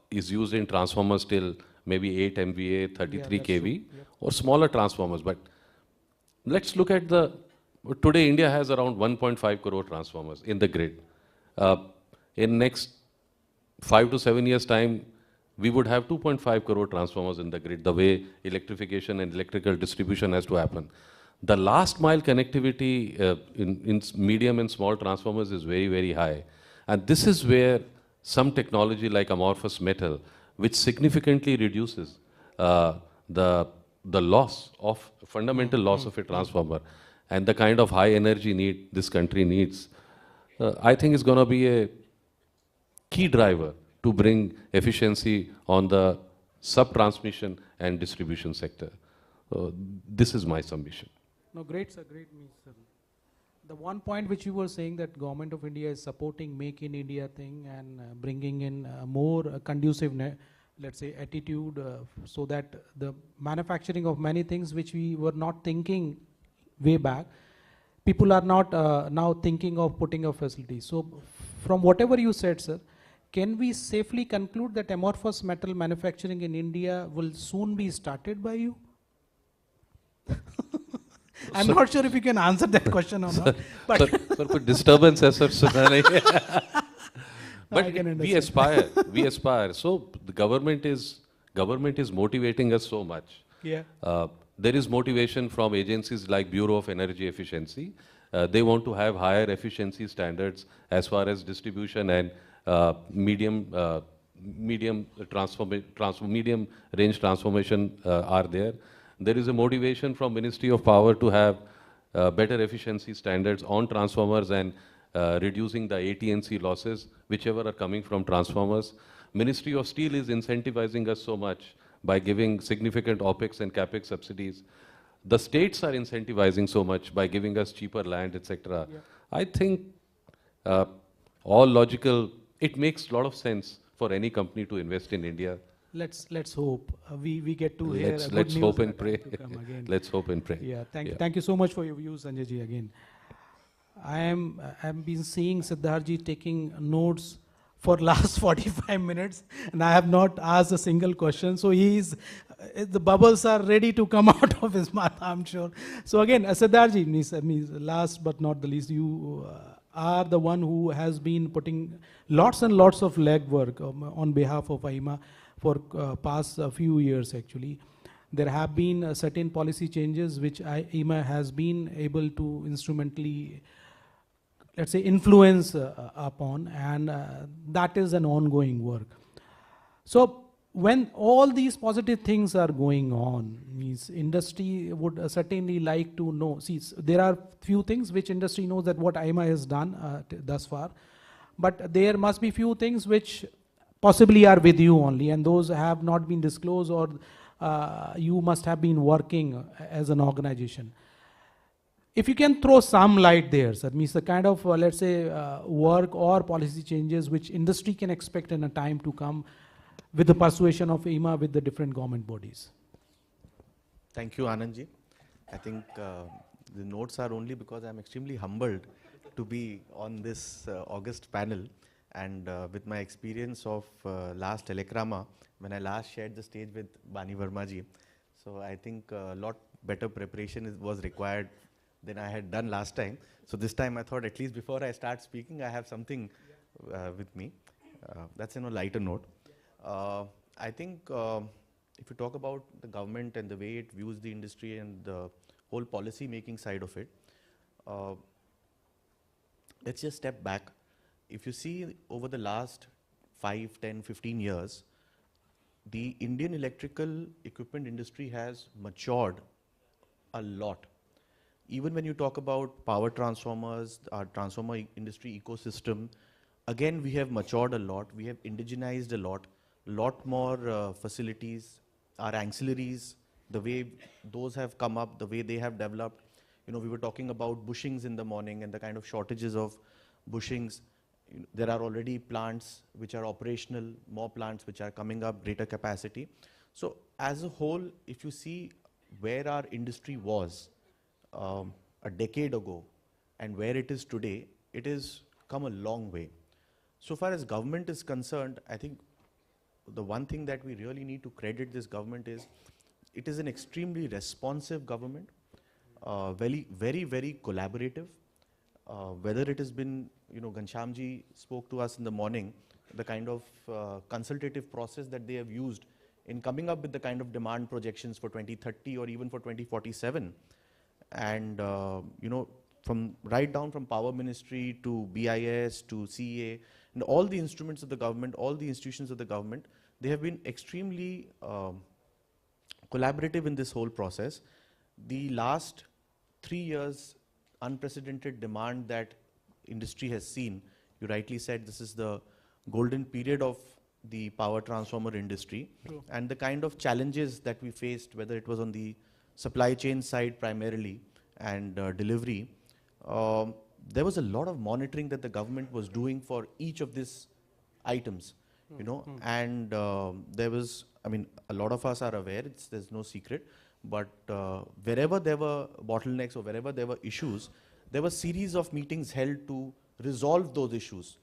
Speaker 7: is used in transformers till maybe 8 MVA, 33 kV, yep, or smaller transformers. But let's look at today India has around 1.5 crore transformers in the grid. In next 5 to 7 years time, we would have 2.5 crore transformers in the grid, the way electrification and electrical distribution has to happen. The last mile connectivity in medium and small transformers is very, very high. And this is where some technology like amorphous metal, which significantly reduces the loss of, fundamental loss of a transformer and the kind of high energy need this country needs, I think is going to be a key driver to bring efficiency on the sub-transmission and distribution sector. This is my submission.
Speaker 1: No, great, sir, great. Sir. The one point which you were saying that Government of India is supporting Make in India thing and bringing in more conducive, let's say, attitude so that the manufacturing of many things which we were not thinking way back, people are not now thinking of putting a facility. So from whatever you said, sir, can we safely conclude that amorphous metal manufacturing in India will soon be started by you? I'm not sure if you can answer that question or not. But
Speaker 7: sir, disturbance as such. But we aspire. So the government is motivating us so much.
Speaker 1: Yeah.
Speaker 7: There is motivation from agencies like Bureau of Energy Efficiency. They want to have higher efficiency standards as far as distribution and medium range transformation are there. There is a motivation from Ministry of Power to have better efficiency standards on transformers and reducing the AT&C losses, whichever are coming from transformers. Ministry of Steel is incentivizing us so much by giving significant OPEX and CAPEX subsidies. The states are incentivizing so much by giving us cheaper land, etc. Yeah. I think all logical. It makes a lot of sense for any company to invest in India.
Speaker 1: Let's hope we get to hear.
Speaker 7: Let's hope and pray. Let's hope and pray.
Speaker 1: Yeah, thank you so much for your views, Sanjay ji. Again, I've been seeing Siddharth ji taking notes for last 45 minutes, and I have not asked a single question. So the bubbles are ready to come out of his mouth, I'm sure. So again, Siddharth ji, last but not the least, you are the one who has been putting lots and lots of legwork on behalf of AIMA for past few years actually. There have been certain policy changes which AIMA has been able to instrumentally, let's say, influence upon, and that is an ongoing work. So when all these positive things are going on, means industry would certainly like to know. See, there are few things which industry knows that what IMA has done thus far, but there must be few things which possibly are with you only, and those have not been disclosed, or you must have been working as an organization. If you can throw some light there, sir, means the kind of, let's say, work or policy changes which industry can expect in a time to come with the persuasion of IMA with the different government bodies.
Speaker 8: Thank you, Anandji. I think the notes are only because I'm extremely humbled to be on this August panel, and with my experience of last Telekrama, when I last shared the stage with Bani Verma ji. So I think a lot better preparation was required than I had done last time. So this time I thought at least before I start speaking, I have something with me. That's in a lighter note. I think if you talk about the government and the way it views the industry and the whole policy making side of it, let's just step back. If you see over the last 5, 10, 15 years, the Indian electrical equipment industry has matured a lot. Even when you talk about power transformers, our transformer industry ecosystem, again, we have matured a lot. We have indigenized a lot more facilities, our ancillaries, the way those have come up, the way they have developed. You know, we were talking about bushings in the morning and the kind of shortages of bushings. There are already plants which are operational, more plants which are coming up, greater capacity. So as a whole, if you see where our industry was a decade ago and where it is today, it has come a long way. So far as government is concerned, I think the one thing that we really need to credit this government is it is an extremely responsive government, very collaborative. Whether it has been, you know, Ghanshyamji spoke to us in the morning, the kind of consultative process that they have used in coming up with the kind of demand projections for 2030 or even for 2047. And, you know, from right down from Power Ministry to BIS to CEA and all the instruments of the government, all the institutions of the government, they have been extremely collaborative in this whole process. The last 3 years, unprecedented demand that industry has seen, you rightly said this is the golden period of the power transformer industry.
Speaker 1: True.
Speaker 8: And the kind of challenges that we faced, whether it was on the supply chain side primarily and delivery, there was a lot of monitoring that the government was doing for each of these items, you know, and there was, I mean, a lot of us are aware, there's no secret, but wherever there were bottlenecks or wherever there were issues, there were series of meetings held to resolve those issues.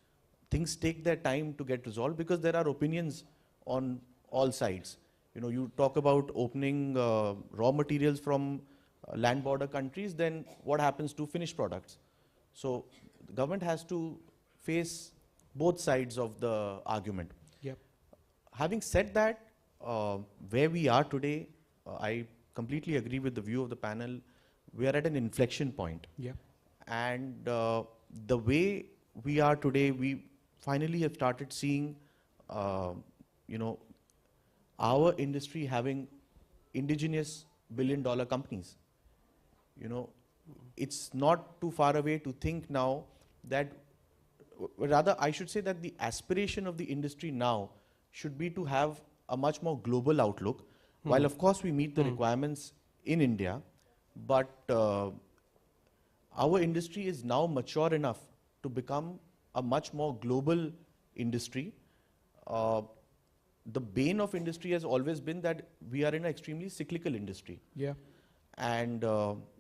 Speaker 8: Things take their time to get resolved because there are opinions on all sides. You know, you talk about opening raw materials from land border countries, then what happens to finished products? So the government has to face both sides of the argument.
Speaker 1: Yep.
Speaker 8: Having said that, where we are today, I completely agree with the view of the panel. We are at an inflection point.
Speaker 1: Yep.
Speaker 8: And the way we are today, we finally have started seeing, you know, our industry having indigenous billion-dollar companies. You know, it's not too far away to think now that, rather I should say that the aspiration of the industry now should be to have a much more global outlook. While of course we meet the requirements in India, but our industry is now mature enough to become a much more global industry. The bane of industry has always been that we are in an extremely cyclical industry.
Speaker 1: Yeah.
Speaker 8: And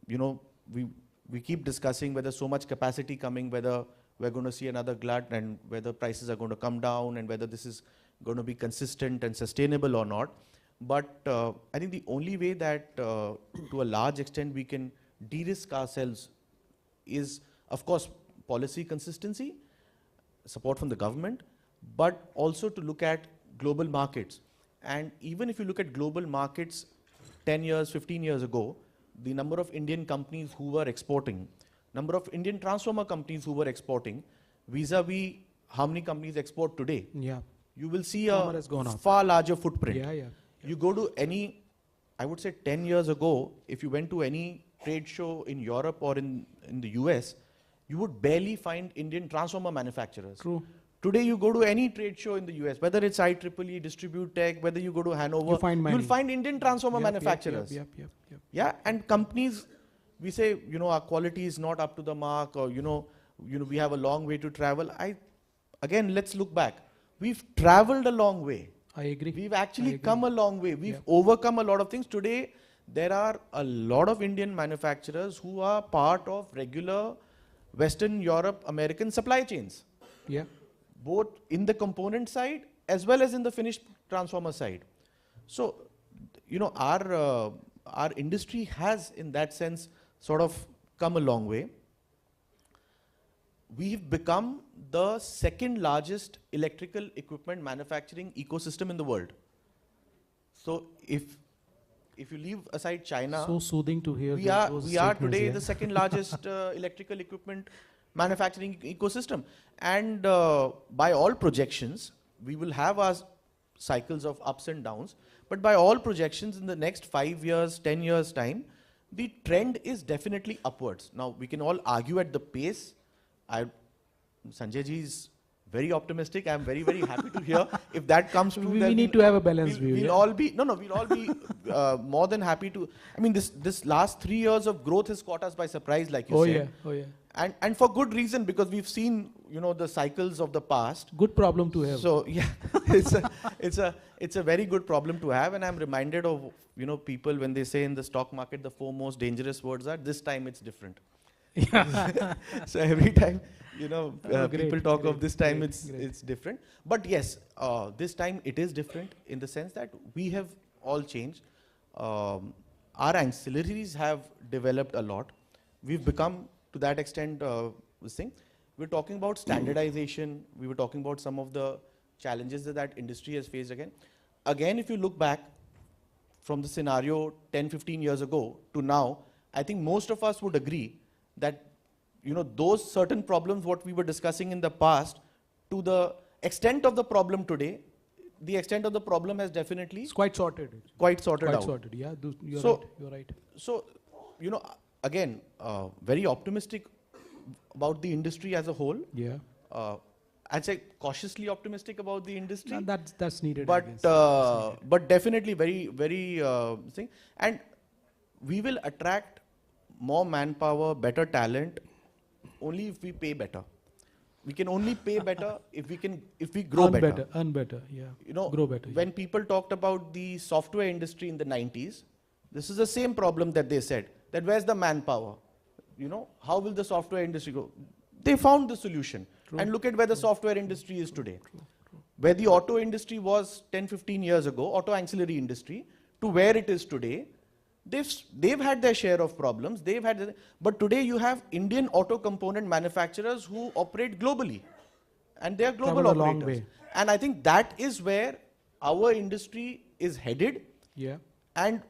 Speaker 8: you know, we keep discussing whether so much capacity coming, whether we're going to see another glut, and whether prices are going to come down, and whether this is going to be consistent and sustainable or not. But I think the only way that to a large extent we can de-risk ourselves is, of course, policy consistency, support from the government, but also to look at global markets. And even if you look at global markets 10 years, 15 years ago, the number of Indian companies who were exporting, number of Indian transformer companies who were exporting, vis-a-vis how many companies export today.
Speaker 1: Yeah.
Speaker 8: you will see
Speaker 1: Number
Speaker 8: a
Speaker 1: has gone up.
Speaker 8: far larger footprint.
Speaker 1: Yeah, yeah.
Speaker 8: You go to any, I would say 10 years ago, if you went to any trade show in Europe or in the US, you would barely find Indian transformer manufacturers.
Speaker 1: True.
Speaker 8: Today you go to any trade show in the US, whether it's IEEE, Distribute Tech, whether you go to Hanover,
Speaker 1: You find many.
Speaker 8: you'll find Indian transformer manufacturers.
Speaker 1: Yep.
Speaker 8: Yeah, and companies, we say, our quality is not up to the mark, or we have a long way to travel. Again, let's look back. We've traveled a long way.
Speaker 1: I agree.
Speaker 8: We've actually come a long way. We've overcome a lot of things. Today, there are a lot of Indian manufacturers who are part of regular Western Europe, American supply chains.
Speaker 1: Yeah.
Speaker 8: Both in the component side as well as in the finished transformer side. So, our industry has, in that sense, sort of come a long way. We've become the second largest electrical equipment manufacturing ecosystem in the world. So if you leave aside China,
Speaker 1: So soothing to hear.
Speaker 8: we are
Speaker 1: those
Speaker 8: today
Speaker 1: statements, yeah.
Speaker 8: the second largest electrical equipment manufacturing ecosystem. And by all projections, we will have our cycles of ups and downs. But by all projections, in the next 5 years, 10 years time, the trend is definitely upwards. Now, we can all argue at the pace. Sanjay ji is very optimistic. I'm very, very happy to hear. If that comes true,
Speaker 1: We
Speaker 8: then
Speaker 1: need to have a balanced view.
Speaker 8: We'll
Speaker 1: yeah.
Speaker 8: all be more than happy to. I mean, this last 3 years of growth has caught us by surprise, like you said.
Speaker 1: Oh yeah.
Speaker 8: And for good reason, because we've seen the cycles of the past.
Speaker 1: Good problem to have.
Speaker 8: So yeah, it's a very good problem to have, and I'm reminded of people when they say in the stock market the 4 most dangerous words are, this time it's different. So every time people talk of this time it's different. But yes, this time it is different in the sense that we have all changed. Our ancillaries have developed a lot. We've become to that extent this thing. We're talking about standardization. We were talking about some of the challenges that industry has faced again. Again, if you look back from the scenario 10, 15 years ago to now, I think most of us would agree that those certain problems what we were discussing in the past, to the extent of the problem today, the extent of the problem has definitely
Speaker 1: It's quite sorted.
Speaker 8: out.
Speaker 1: Sorted. Yeah. You're
Speaker 8: So-
Speaker 1: right. You're right.
Speaker 8: So, again, very optimistic about the industry as a whole.
Speaker 1: Yeah.
Speaker 8: I'd say cautiously optimistic about the industry.
Speaker 1: No, that's needed. I guess.
Speaker 8: But definitely very, very thing. And we will attract more manpower, better talent, only if we pay better. We can only pay better if we grow better.
Speaker 1: Earn better. Yeah. Grow better.
Speaker 8: When people talked about the software industry in the 90s, this is the same problem that they said, that where's the manpower? How will the software industry grow? They found the solution.
Speaker 1: True.
Speaker 8: And look at where the software industry is today. Where the auto industry was 10, 15 years ago, auto ancillary industry, to where it is today, they've had their share of problems. But today you have Indian auto component manufacturers who operate globally. And they are global
Speaker 1: Traveled a long
Speaker 8: operators.
Speaker 1: way.
Speaker 8: And I think that is where our industry is headed.
Speaker 1: Yeah.
Speaker 8: And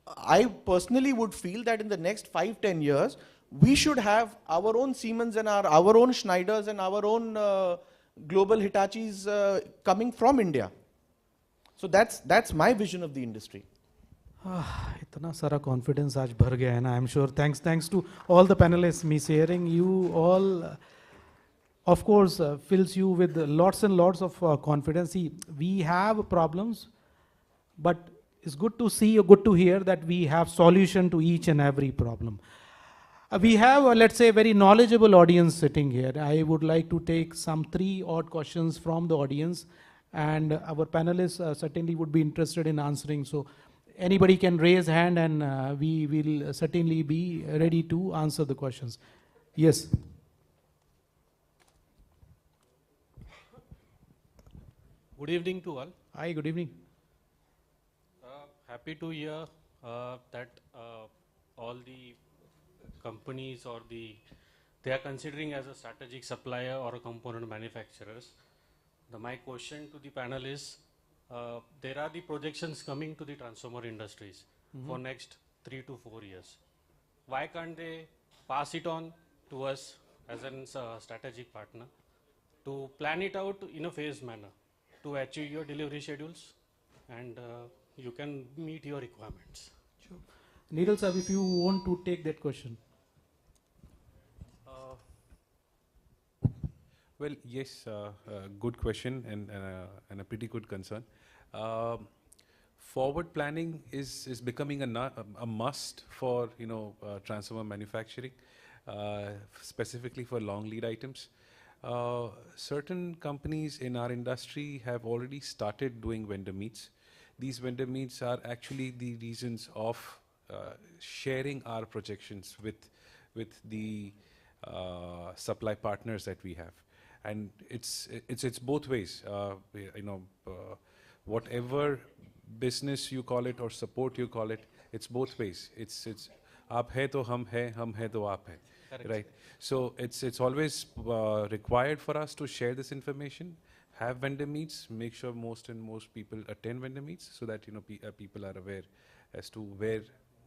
Speaker 8: I personally would feel that in the next 5, 10 years, we should have our own Siemens and our own Schneiders and our own global Hitachis coming from India. So that's my vision of the industry.
Speaker 1: इतना सारा confidence आज भर गया है ना. I'm sure. Thanks to all the panelists. Me sharing you all, of course, fills you with lots and lots of confidence. See, we have problems, but it's good to see or good to hear that we have solution to each and every problem. We have, let's say, a very knowledgeable audience sitting here. I would like to take some 3 odd questions from the audience, and our panelists certainly would be interested in answering. So anybody can raise hand, and we will certainly be ready to answer the questions. Yes.
Speaker 9: Good evening to all.
Speaker 1: Hi, good evening.
Speaker 9: Happy to hear that all the companies or they are considering as a strategic supplier or a component manufacturers. My question to the panel is, there are the projections coming to the transformer industries for next 3 to 4 years. Why can't they pass it on to us as a strategic partner to plan it out in a phased manner, to achieve your delivery schedules, and you can meet your requirements.
Speaker 1: Sure. Needle sir, if you want to take that question.
Speaker 4: Well, yes, good question and a pretty good concern. Forward planning is becoming a must for transformer manufacturing, specifically for long lead items. Certain companies in our industry have already started doing vendor meets. These vendor meets are actually the reasons of sharing our projections with the supply partners that we have. And it's both ways. Whatever business you call it or support you call it, it's both ways. It's aap hai to hum hai to aap hai.
Speaker 9: Correct.
Speaker 4: Right. So it's always required for us to share this information, have vendor meets, make sure most people attend vendor meets, so that people are aware as to where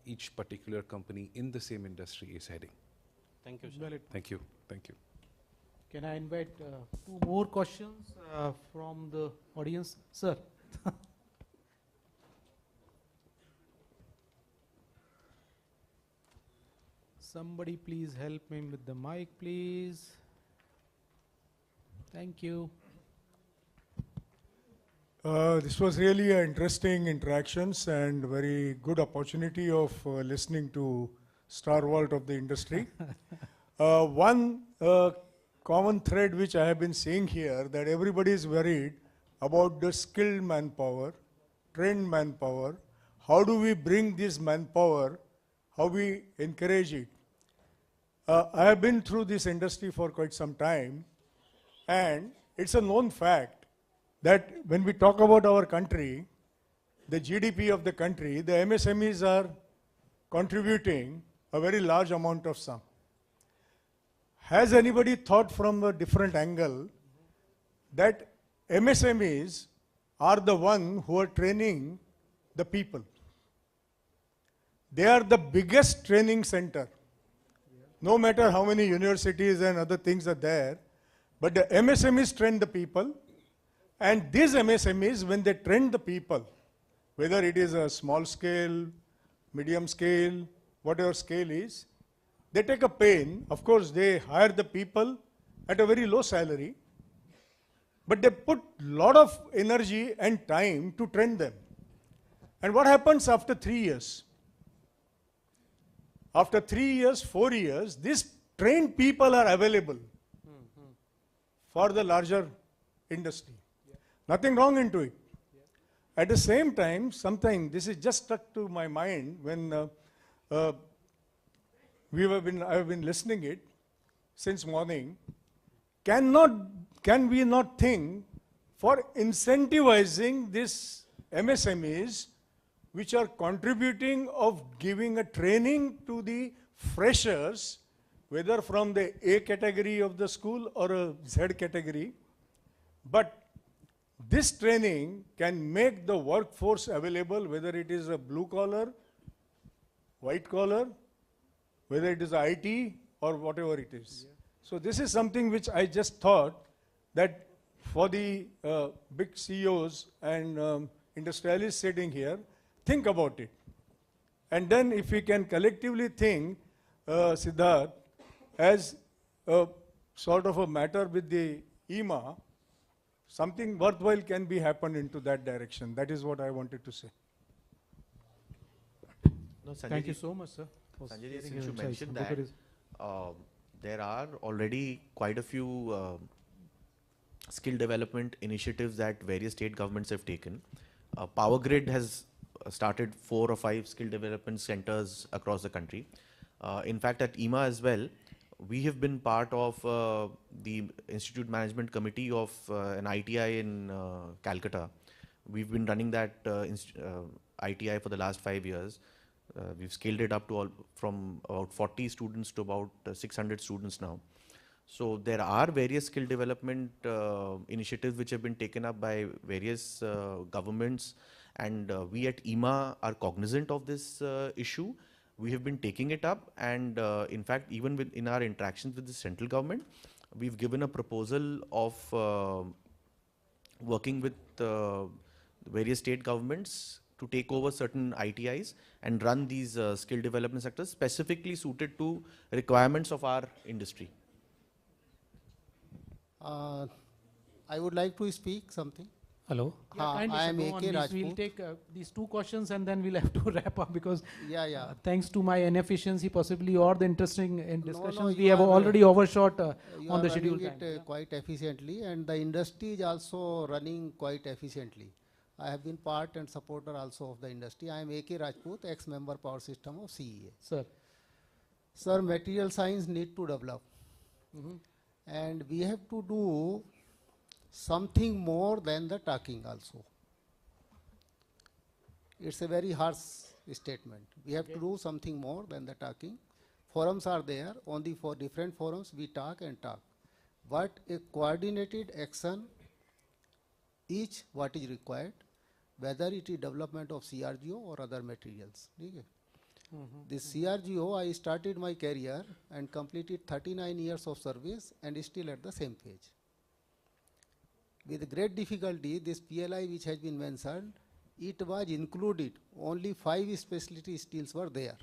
Speaker 4: each particular company in the same industry is heading.
Speaker 9: Thank you, sir.
Speaker 1: Valid.
Speaker 4: Thank you. Thank you.
Speaker 1: Can I invite two more questions from the audience? Sir. Somebody please help me with the mic, please. Thank you.
Speaker 10: This was really interesting interactions and very good opportunity of listening to Star Vault of the industry. One common thread which I have been seeing here, that everybody is worried about the skilled manpower, trained manpower. How do we bring this manpower? How we encourage it? I have been through this industry for quite some time, and it's a known fact that when we talk about our country, the GDP of the country, the MSMEs are contributing a very large amount of sum. Has anybody thought from a different angle that MSMEs are the one who are training the people? They are the biggest training center. No matter how many universities and other things are there, but the MSMEs train the people, and these MSMEs, when they train the people, whether it is a small scale, medium scale, whatever scale is, they take a pain. Of course, they hire the people at a very low salary, but they put a lot of energy and time to train them. And what happens after 3 years? After 3 years, 4 years, these trained people are available for the larger industry. Nothing wrong into it. At the same time, something, this is just stuck to my mind when I have been listening it since morning. Can we not think for incentivizing these MSMEs which are contributing of giving a training to the freshers, whether from the A category of the school or a Z category, but this training can make the workforce available, whether it is a blue collar, white collar, whether it is IT or whatever it is. Yeah. So this is something which I just thought that for the big CEOs and industrialists sitting here, think about it. And then if we can collectively think, Siddharth, as a sort of a matter with the EMA, something worthwhile can be happened into that direction. That is what I wanted to say.
Speaker 8: No,
Speaker 1: Thank you so much, sir.
Speaker 8: Sanjay, since you mentioned that, there are already quite a few skill development initiatives that various state governments have taken. Power Grid has started 4 or 5 skill development centers across the country. In fact, at EMA as well, we have been part of the Institute Management Committee of an ITI in Calcutta. We've been running that ITI for the last 5 years. We've scaled it up to from about 40 students to about 600 students now. So there are various skill development initiatives which have been taken up by various governments, and we at EMA are cognizant of this issue. We have been taking it up, and in fact, even in our interactions with the central government, we've given a proposal of working with various state governments to take over certain ITIs and run these skill development sectors specifically suited to requirements of our industry.
Speaker 11: I would like to speak something.
Speaker 12: Hello. Yeah, kindly,
Speaker 11: I
Speaker 12: sir,
Speaker 11: am
Speaker 12: go
Speaker 11: AK
Speaker 12: on, please.
Speaker 11: Rajput.
Speaker 12: We'll take these two questions and then we'll have to wrap up because thanks to my inefficiency possibly or the interesting discussions, we have already overshot on the schedule time.
Speaker 11: It quite efficiently, and the industry is also running quite efficiently. I have been part and supporter also of the industry. I am AK Rajput, ex-member power system of CEA.
Speaker 12: Sir.
Speaker 11: Sir, material science need to develop. And we have to do something more than the talking also. It's a very harsh statement. We have to do something more than the talking. Forums are there. Only for different forums we talk and talk. But a coordinated action, each what is required, whether it is development of CRGO or other materials. This CRGO, I started my career and completed 39 years of service and is still at the same page. With great difficulty, this PLI which has been mentioned, it was included. Only 5 specialty steels were there.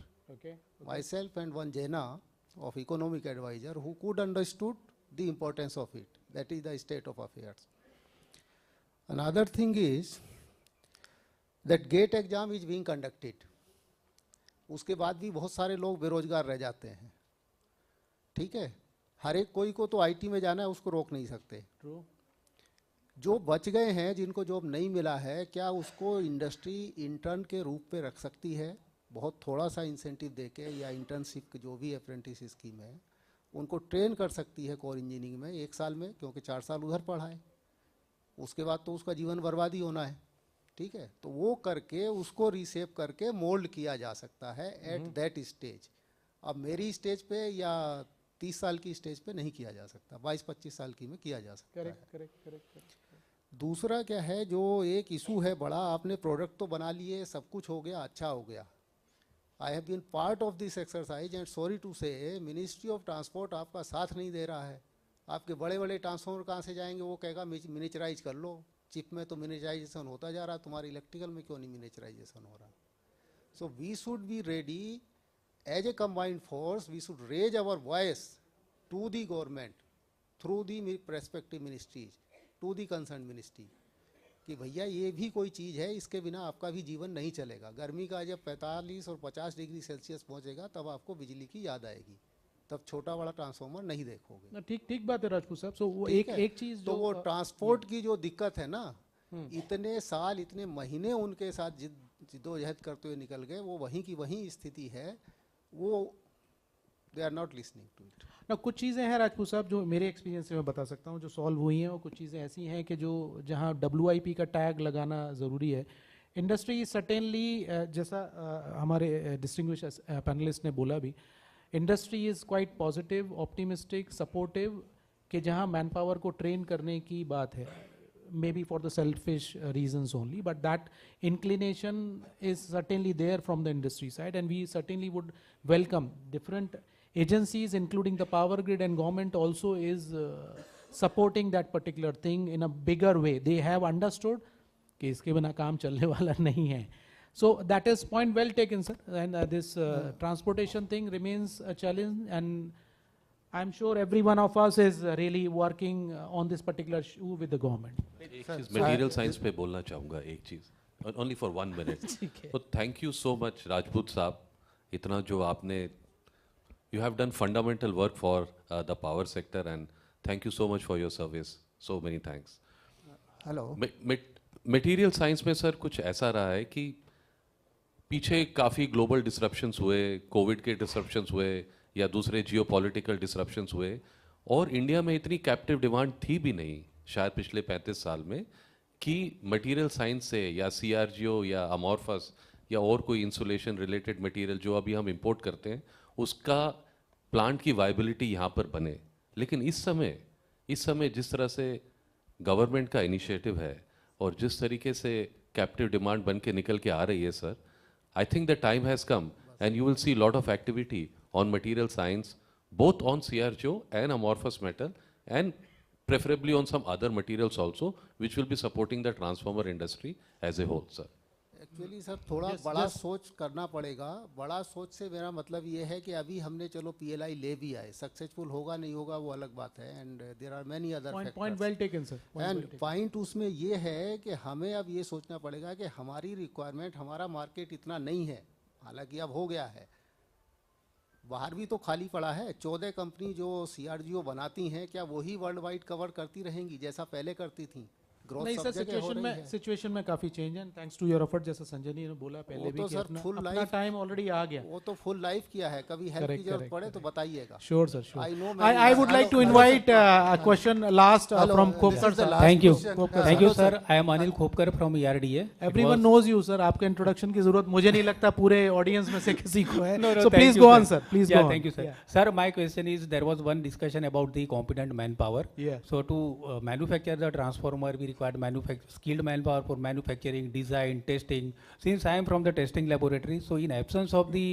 Speaker 11: Myself and one Jena of economic advisor who could understood the importance of it. That is the state of affairs. Another thing is that GATE exam is being conducted. उसके बाद भी बहुत सारे लोग बेरोजगार रह जाते हैं. ठीक है, हर एक कोई को तो आईटी में जाना है, उसको रोक नहीं सकते. जो बच गए हैं जिनको जॉब नहीं मिला है, क्या उसको इंडस्ट्री इंटर्न के रूप पे रख सकती है, बहुत थोड़ा सा इंसेंटिव देके, या इंटर्नशिप जो भी अप्रेंटिस स्कीम है उनको ट्रेन कर सकती है कोर इंजीनियरिंग में 1 साल में, क्योंकि 4 साल उधर पढ़ा है, उसके बाद तो उसका जीवन बर्बादी होना है. ठीक है, तो वो करके उसको रीसेप करके मोल्ड किया जा सकता है एट दैट स्टेज. अब मेरी स्टेज पे या 30 साल की स्टेज पे नहीं किया जा सकता, 22-25 साल की में किया जा सकता है.
Speaker 12: करेक्ट.
Speaker 11: दूसरा क्या है, जो एक इशू है बड़ा, आपने प्रोडक्ट तो बना लिए, सब कुछ हो गया, अच्छा हो गया. I have been part of this exercise and sorry to say ministry of transport आपका साथ नहीं दे रहा है. आपके बड़े बड़े ट्रांसफॉर्मर कहाँ से जाएंगे, वो कहेगा मिनिचराइज कर लो. चिप में तो मिनिचराइजेशन होता जा रहा, तुम्हारे इलेक्ट्रिकल में क्यों नहीं मिनिचराइजेशन हो रहा. So we should be ready as a combined force. We should raise our voice to the government through the respective ministries to the concern ministry कि भैया ये भी कोई चीज़ है, इसके बिना आपका भी जीवन नहीं चलेगा. गर्मी का जब 45 और 50 डिग्री सेल्सियस पहुंचेगा तब आपको बिजली की याद आएगी, तब छोटा बड़ा ट्रांसफॉर्मर नहीं देखोगे.
Speaker 12: ठीक बात है राजपूत साहब. सो वो एक चीज
Speaker 11: तो वो ट्रांसपोर्ट की जो दिक्कत है ना, इतने साल इतने महीने उनके साथ जिद्दोजहद करते हुए निकल गए, वो वहीं की वहीं स्थिति है, वो they are not listening to it.
Speaker 12: ना कुछ चीज़ें हैं राजपूत साहब जो मेरे एक्सपीरियंस से मैं बता सकता हूँ जो सॉल्व हुई हैं, और कुछ चीज़ें ऐसी हैं कि जो जहाँ WIP का टैग लगाना ज़रूरी है. इंडस्ट्री सर्टेनली जैसा हमारे डिस्टिंग्विश पैनलिस्ट ने बोला भी, industry is quite positive, optimistic, supportive, कि जहाँ मैन पावर को ट्रेन करने की बात है, maybe for the selfish reasons only, but that inclination is certainly there from the industry side, and we certainly would welcome different agencies including the power grid and government also is supporting that particular thing in a bigger way. They have understood कि इसके बिना काम चलने वाला नहीं है. So that is point well taken, sir, and this transportation thing remains a challenge, and I'm sure every one of us is really working on this particular issue with the government.
Speaker 7: एक चीज material science पे बोलना चाहूँगा, एक चीज only for 1 minute. So thank you so much Rajput साहब, इतना जो आपने, you have done fundamental work for the power sector, and thank you so much for your service. So many thanks.
Speaker 11: Hello.
Speaker 7: Material science में sir कुछ ऐसा रहा है कि पीछे काफ़ी ग्लोबल डिसरप्शंस हुए, कोविड के डिसरप्शंस हुए या दूसरे जियोपॉलिटिकल डिसरप्शंस हुए, और इंडिया में इतनी कैप्टिव डिमांड थी भी नहीं शायद पिछले 35 साल में कि मटेरियल साइंस से या CRGO या अमॉर्फस या और कोई इंसुलेशन रिलेटेड मटेरियल जो अभी हम इंपोर्ट करते हैं उसका प्लांट की वायबिलिटी यहाँ पर बने. लेकिन इस समय जिस तरह से गवर्नमेंट का इनिशिएटिव है और जिस तरीके से कैप्टिव डिमांड बन के निकल के आ रही है sir, I think the time has come and you will see lot of activity on material science, both on CRGO and amorphous metal, and preferably on some other materials also, which will be supporting the transformer industry as a whole, sir.
Speaker 11: Actually sir थोड़ा बड़ा सोच करना पड़ेगा. बड़ा सोच से मेरा मतलब ये है कि अभी हमने चलो PLI ले भी आए, सक्सेसफुल होगा नहीं होगा वो अलग बात है. And there are many other factors.
Speaker 12: Point well taken sir.
Speaker 11: And point उसमें ये है कि हमें अब ये सोचना पड़ेगा कि हमारी रिक्वायरमेंट, हमारा मार्केट इतना नहीं है, हालांकि अब हो गया है. बाहर भी तो खाली पड़ा है. 14 कंपनी जो CRGO बनाती हैं, क्या वही वर्ल्ड वाइड कवर करती रहेंगी जैसा पहले करती थी?
Speaker 12: नहीं सर, सिचुएशन में काफी चेंज है. थैंक्स टू योर एफर्ट, जैसा संजय ने बोला पहले भी, कि अपना टाइम ऑलरेडी आ गया.
Speaker 11: वो तो फुल लाइफ किया है. कभी हेल्प की जरूरत पड़े तो बताइएगा.
Speaker 12: Sure sir, sure. I would like to invite a question last from Khopkar sir.
Speaker 13: Thank you sir. I am Anil Khopkar from ERDA.
Speaker 12: Everyone knows you sir. आपके इंट्रोडक्शन की जरूरत मुझे नहीं लगता पूरे ऑडियंस में से किसी को है. So please go on sir, please go on.
Speaker 13: Thank you sir. Sir, my question is, there was one discussion about the competent manpower. So to manufacture the transformer we required skilled manpower for manufacturing, design, testing. Since I am from the testing laboratory, so in absence of the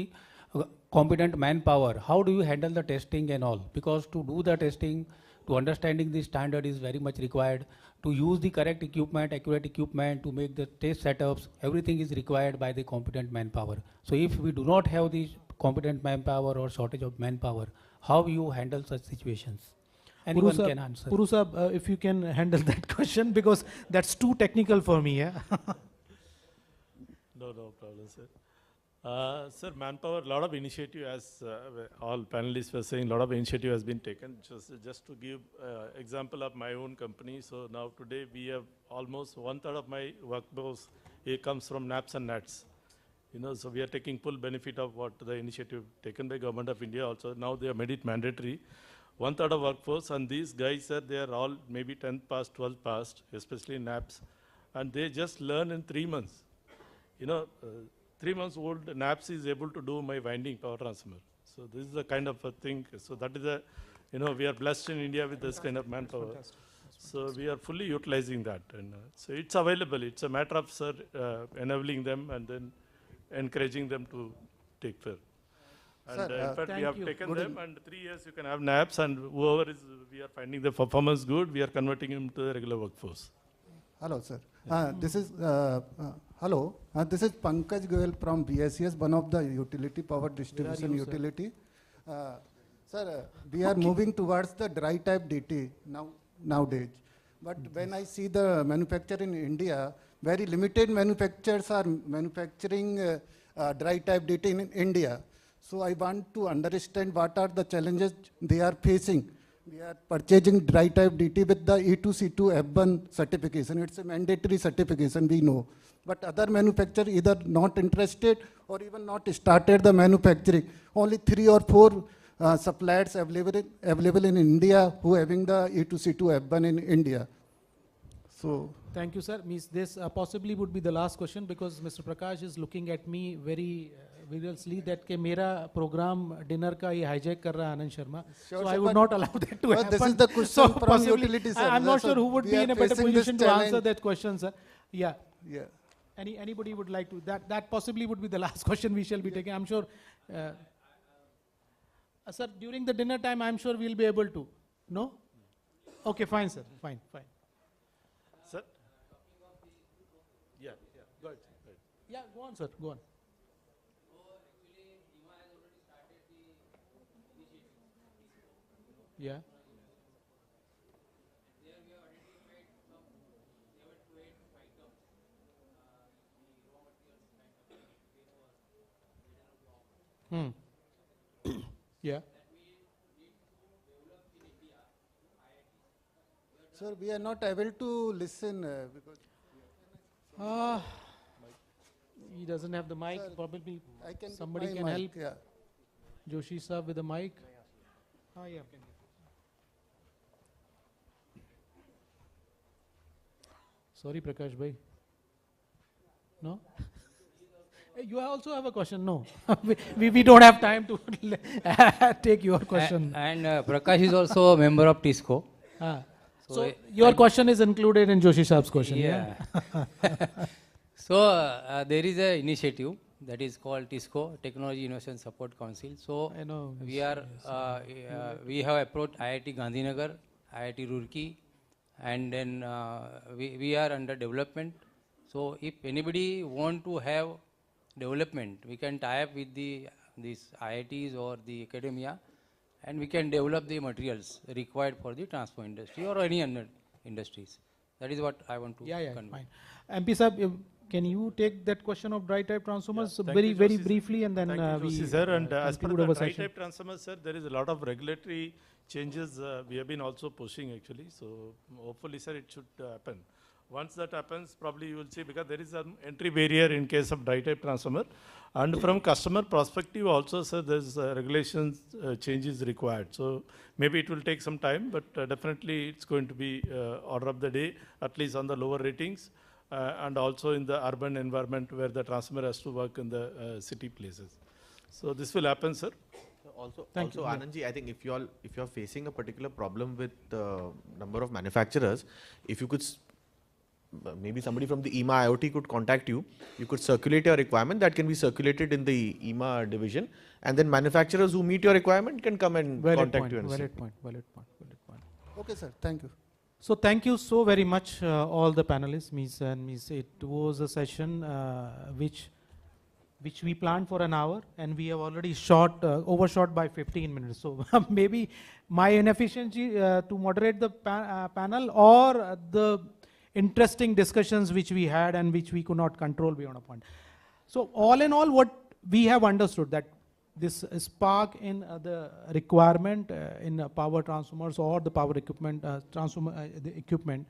Speaker 13: competent manpower, how do you handle the testing and all? Because to do the testing, to understanding the standard is very much required. To use the correct equipment, accurate equipment, to make the test setups, everything is required by the competent manpower. So if we do not have the competent manpower or shortage of manpower, how you handle such situations? Anyone can answer.
Speaker 12: Puru sir, if you can handle that question, because that's too technical for me. Yeah.
Speaker 3: No problem, sir. Sir, manpower, a lot of initiative, as all panelists were saying, a lot of initiative has been taken. Just to give example of my own company, so now today we have almost 1/3 of my workforce comes from NAPS and NATS. So we are taking full benefit of what the initiative taken by Government of India also. Now they have made it mandatory. 1/3 of workforce, and these guys, sir, they are all maybe 10th past, 12th past, especially NAPS, and they just learn in 3 months. 3 months old NAPS is able to do my winding power transformer. So this is the kind of a thing. So that is we are blessed in India with this kind of manpower. So we are fully utilizing that, and so it's available. It's a matter of, sir, enabling them and then encouraging them to take care. And
Speaker 11: Sir,
Speaker 3: in fact, we have taken
Speaker 11: good
Speaker 3: them, and 3 years you can have NAPS, and whoever is, we are finding the performance good, we are converting him to the regular workforce.
Speaker 14: Hello, sir. This is hello. This is Pankaj Goyal from BSES, one of the utility power distribution utility. Sir, we are moving towards the dry type DT nowadays. But when I see the manufacture in India, very limited manufacturers are manufacturing dry type DT in India. So I want to understand what are the challenges they are facing. We are purchasing dry type DT with the E2C2 F1 certification. It's a mandatory certification, we know. But other manufacturers either not interested or even not started the manufacturing. Only 3 or 4 suppliers available in India who having the E2C2 F1 in India. So
Speaker 12: thank you, sir. Means this possibly would be the last question, because Mr. Prakash is looking at me very vigorously that के मेरा program dinner का ये hijack कर रहा है Anand Sharma.
Speaker 14: Sure,
Speaker 12: so
Speaker 14: sir,
Speaker 12: I would not allow that to happen.
Speaker 14: This is the question from
Speaker 12: possibly,
Speaker 14: utility, sir.
Speaker 12: I'm not sure who would be in a better position to answer that question, sir. Yeah.
Speaker 14: Yeah.
Speaker 12: Anybody would like to? That possibly would be the last question we shall be taking. I'm sure. Sir, during the dinner time, I'm sure we'll be able to. No? Okay, fine, sir. Fine.
Speaker 3: Sir? Yeah. Go ahead.
Speaker 12: Yeah, go on, sir. Go on. Yeah. Yeah.
Speaker 14: Sir, we are not able to listen because
Speaker 12: he doesn't have the mic. Sir, probably somebody can
Speaker 14: mic,
Speaker 12: help.
Speaker 14: Yeah.
Speaker 12: Joshi sir with the mic. Yeah. Sorry, Prakash bhai. No? You also have a question? No. we don't have time to take your question.
Speaker 13: And Prakash is also a member of TISCO.
Speaker 12: So your question is included in Joshi Saab's question.
Speaker 13: Yeah. So there is an initiative that is called TISCO, Technology Innovation Support Council. So
Speaker 12: I know,
Speaker 13: we are we have approached IIT Gandhinagar IIT Roorkee, and then we are under development. So if anybody want to have development, we can tie up with these IITs or the academia, and we can develop the materials required for the transport industry or any other industries. That is what I want to convey.
Speaker 12: Fine. MP Sahab, can you take that question of dry type transformers
Speaker 3: Thank
Speaker 12: very,
Speaker 3: you,
Speaker 12: very
Speaker 3: Joshi,
Speaker 12: briefly, and then
Speaker 3: Thank you,
Speaker 12: we
Speaker 3: Joshi, sir. And as per
Speaker 12: conclude
Speaker 3: the
Speaker 12: our
Speaker 3: dry
Speaker 12: session.
Speaker 3: type transformers, sir, there is a lot of regulatory changes we have been also pushing actually. So hopefully, sir, it should happen. Once that happens, probably you will see, because there is an entry barrier in case of dry type transformer. And from customer perspective also, sir, there's regulations changes required. So maybe it will take some time, but definitely it's going to be order of the day, at least on the lower ratings. And also in the urban environment where the transformer has to work in the city places. So this will happen, sir.
Speaker 8: Also,
Speaker 12: Thank you.
Speaker 8: Anandji, I think if you're facing a particular problem with number of manufacturers, if you could maybe somebody from the EMA IoT could contact you. You could circulate your requirement. That can be circulated in the EMA division, and then manufacturers who meet your requirement can come and contact you.
Speaker 12: Valid point.
Speaker 14: Okay, sir. Thank you.
Speaker 12: So thank you so very much, all the panelists, Ms. and Ms. It was a session which we planned for an hour, and we have already overshot by 15 minutes. So maybe my inefficiency to moderate the panel, or the interesting discussions which we had and which we could not control beyond a point. So all in all, what we have understood, that this spark in the requirement in power transformers or the power equipment, the equipment,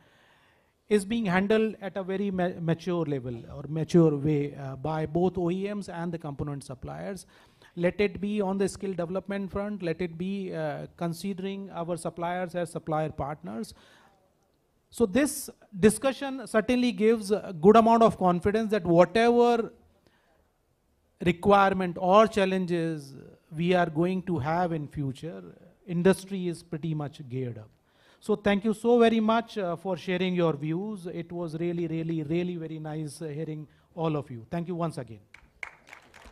Speaker 12: is being handled at a very mature level or mature way by both OEMs and the component suppliers. Let it be on the skill development front, let it be considering our suppliers as supplier partners. So this discussion certainly gives a good amount of confidence that whatever requirement or challenges we are going to have in future, industry is pretty much geared up. So thank you so very much for sharing your views. It was really, really, really very nice hearing all of you. Thank you once again.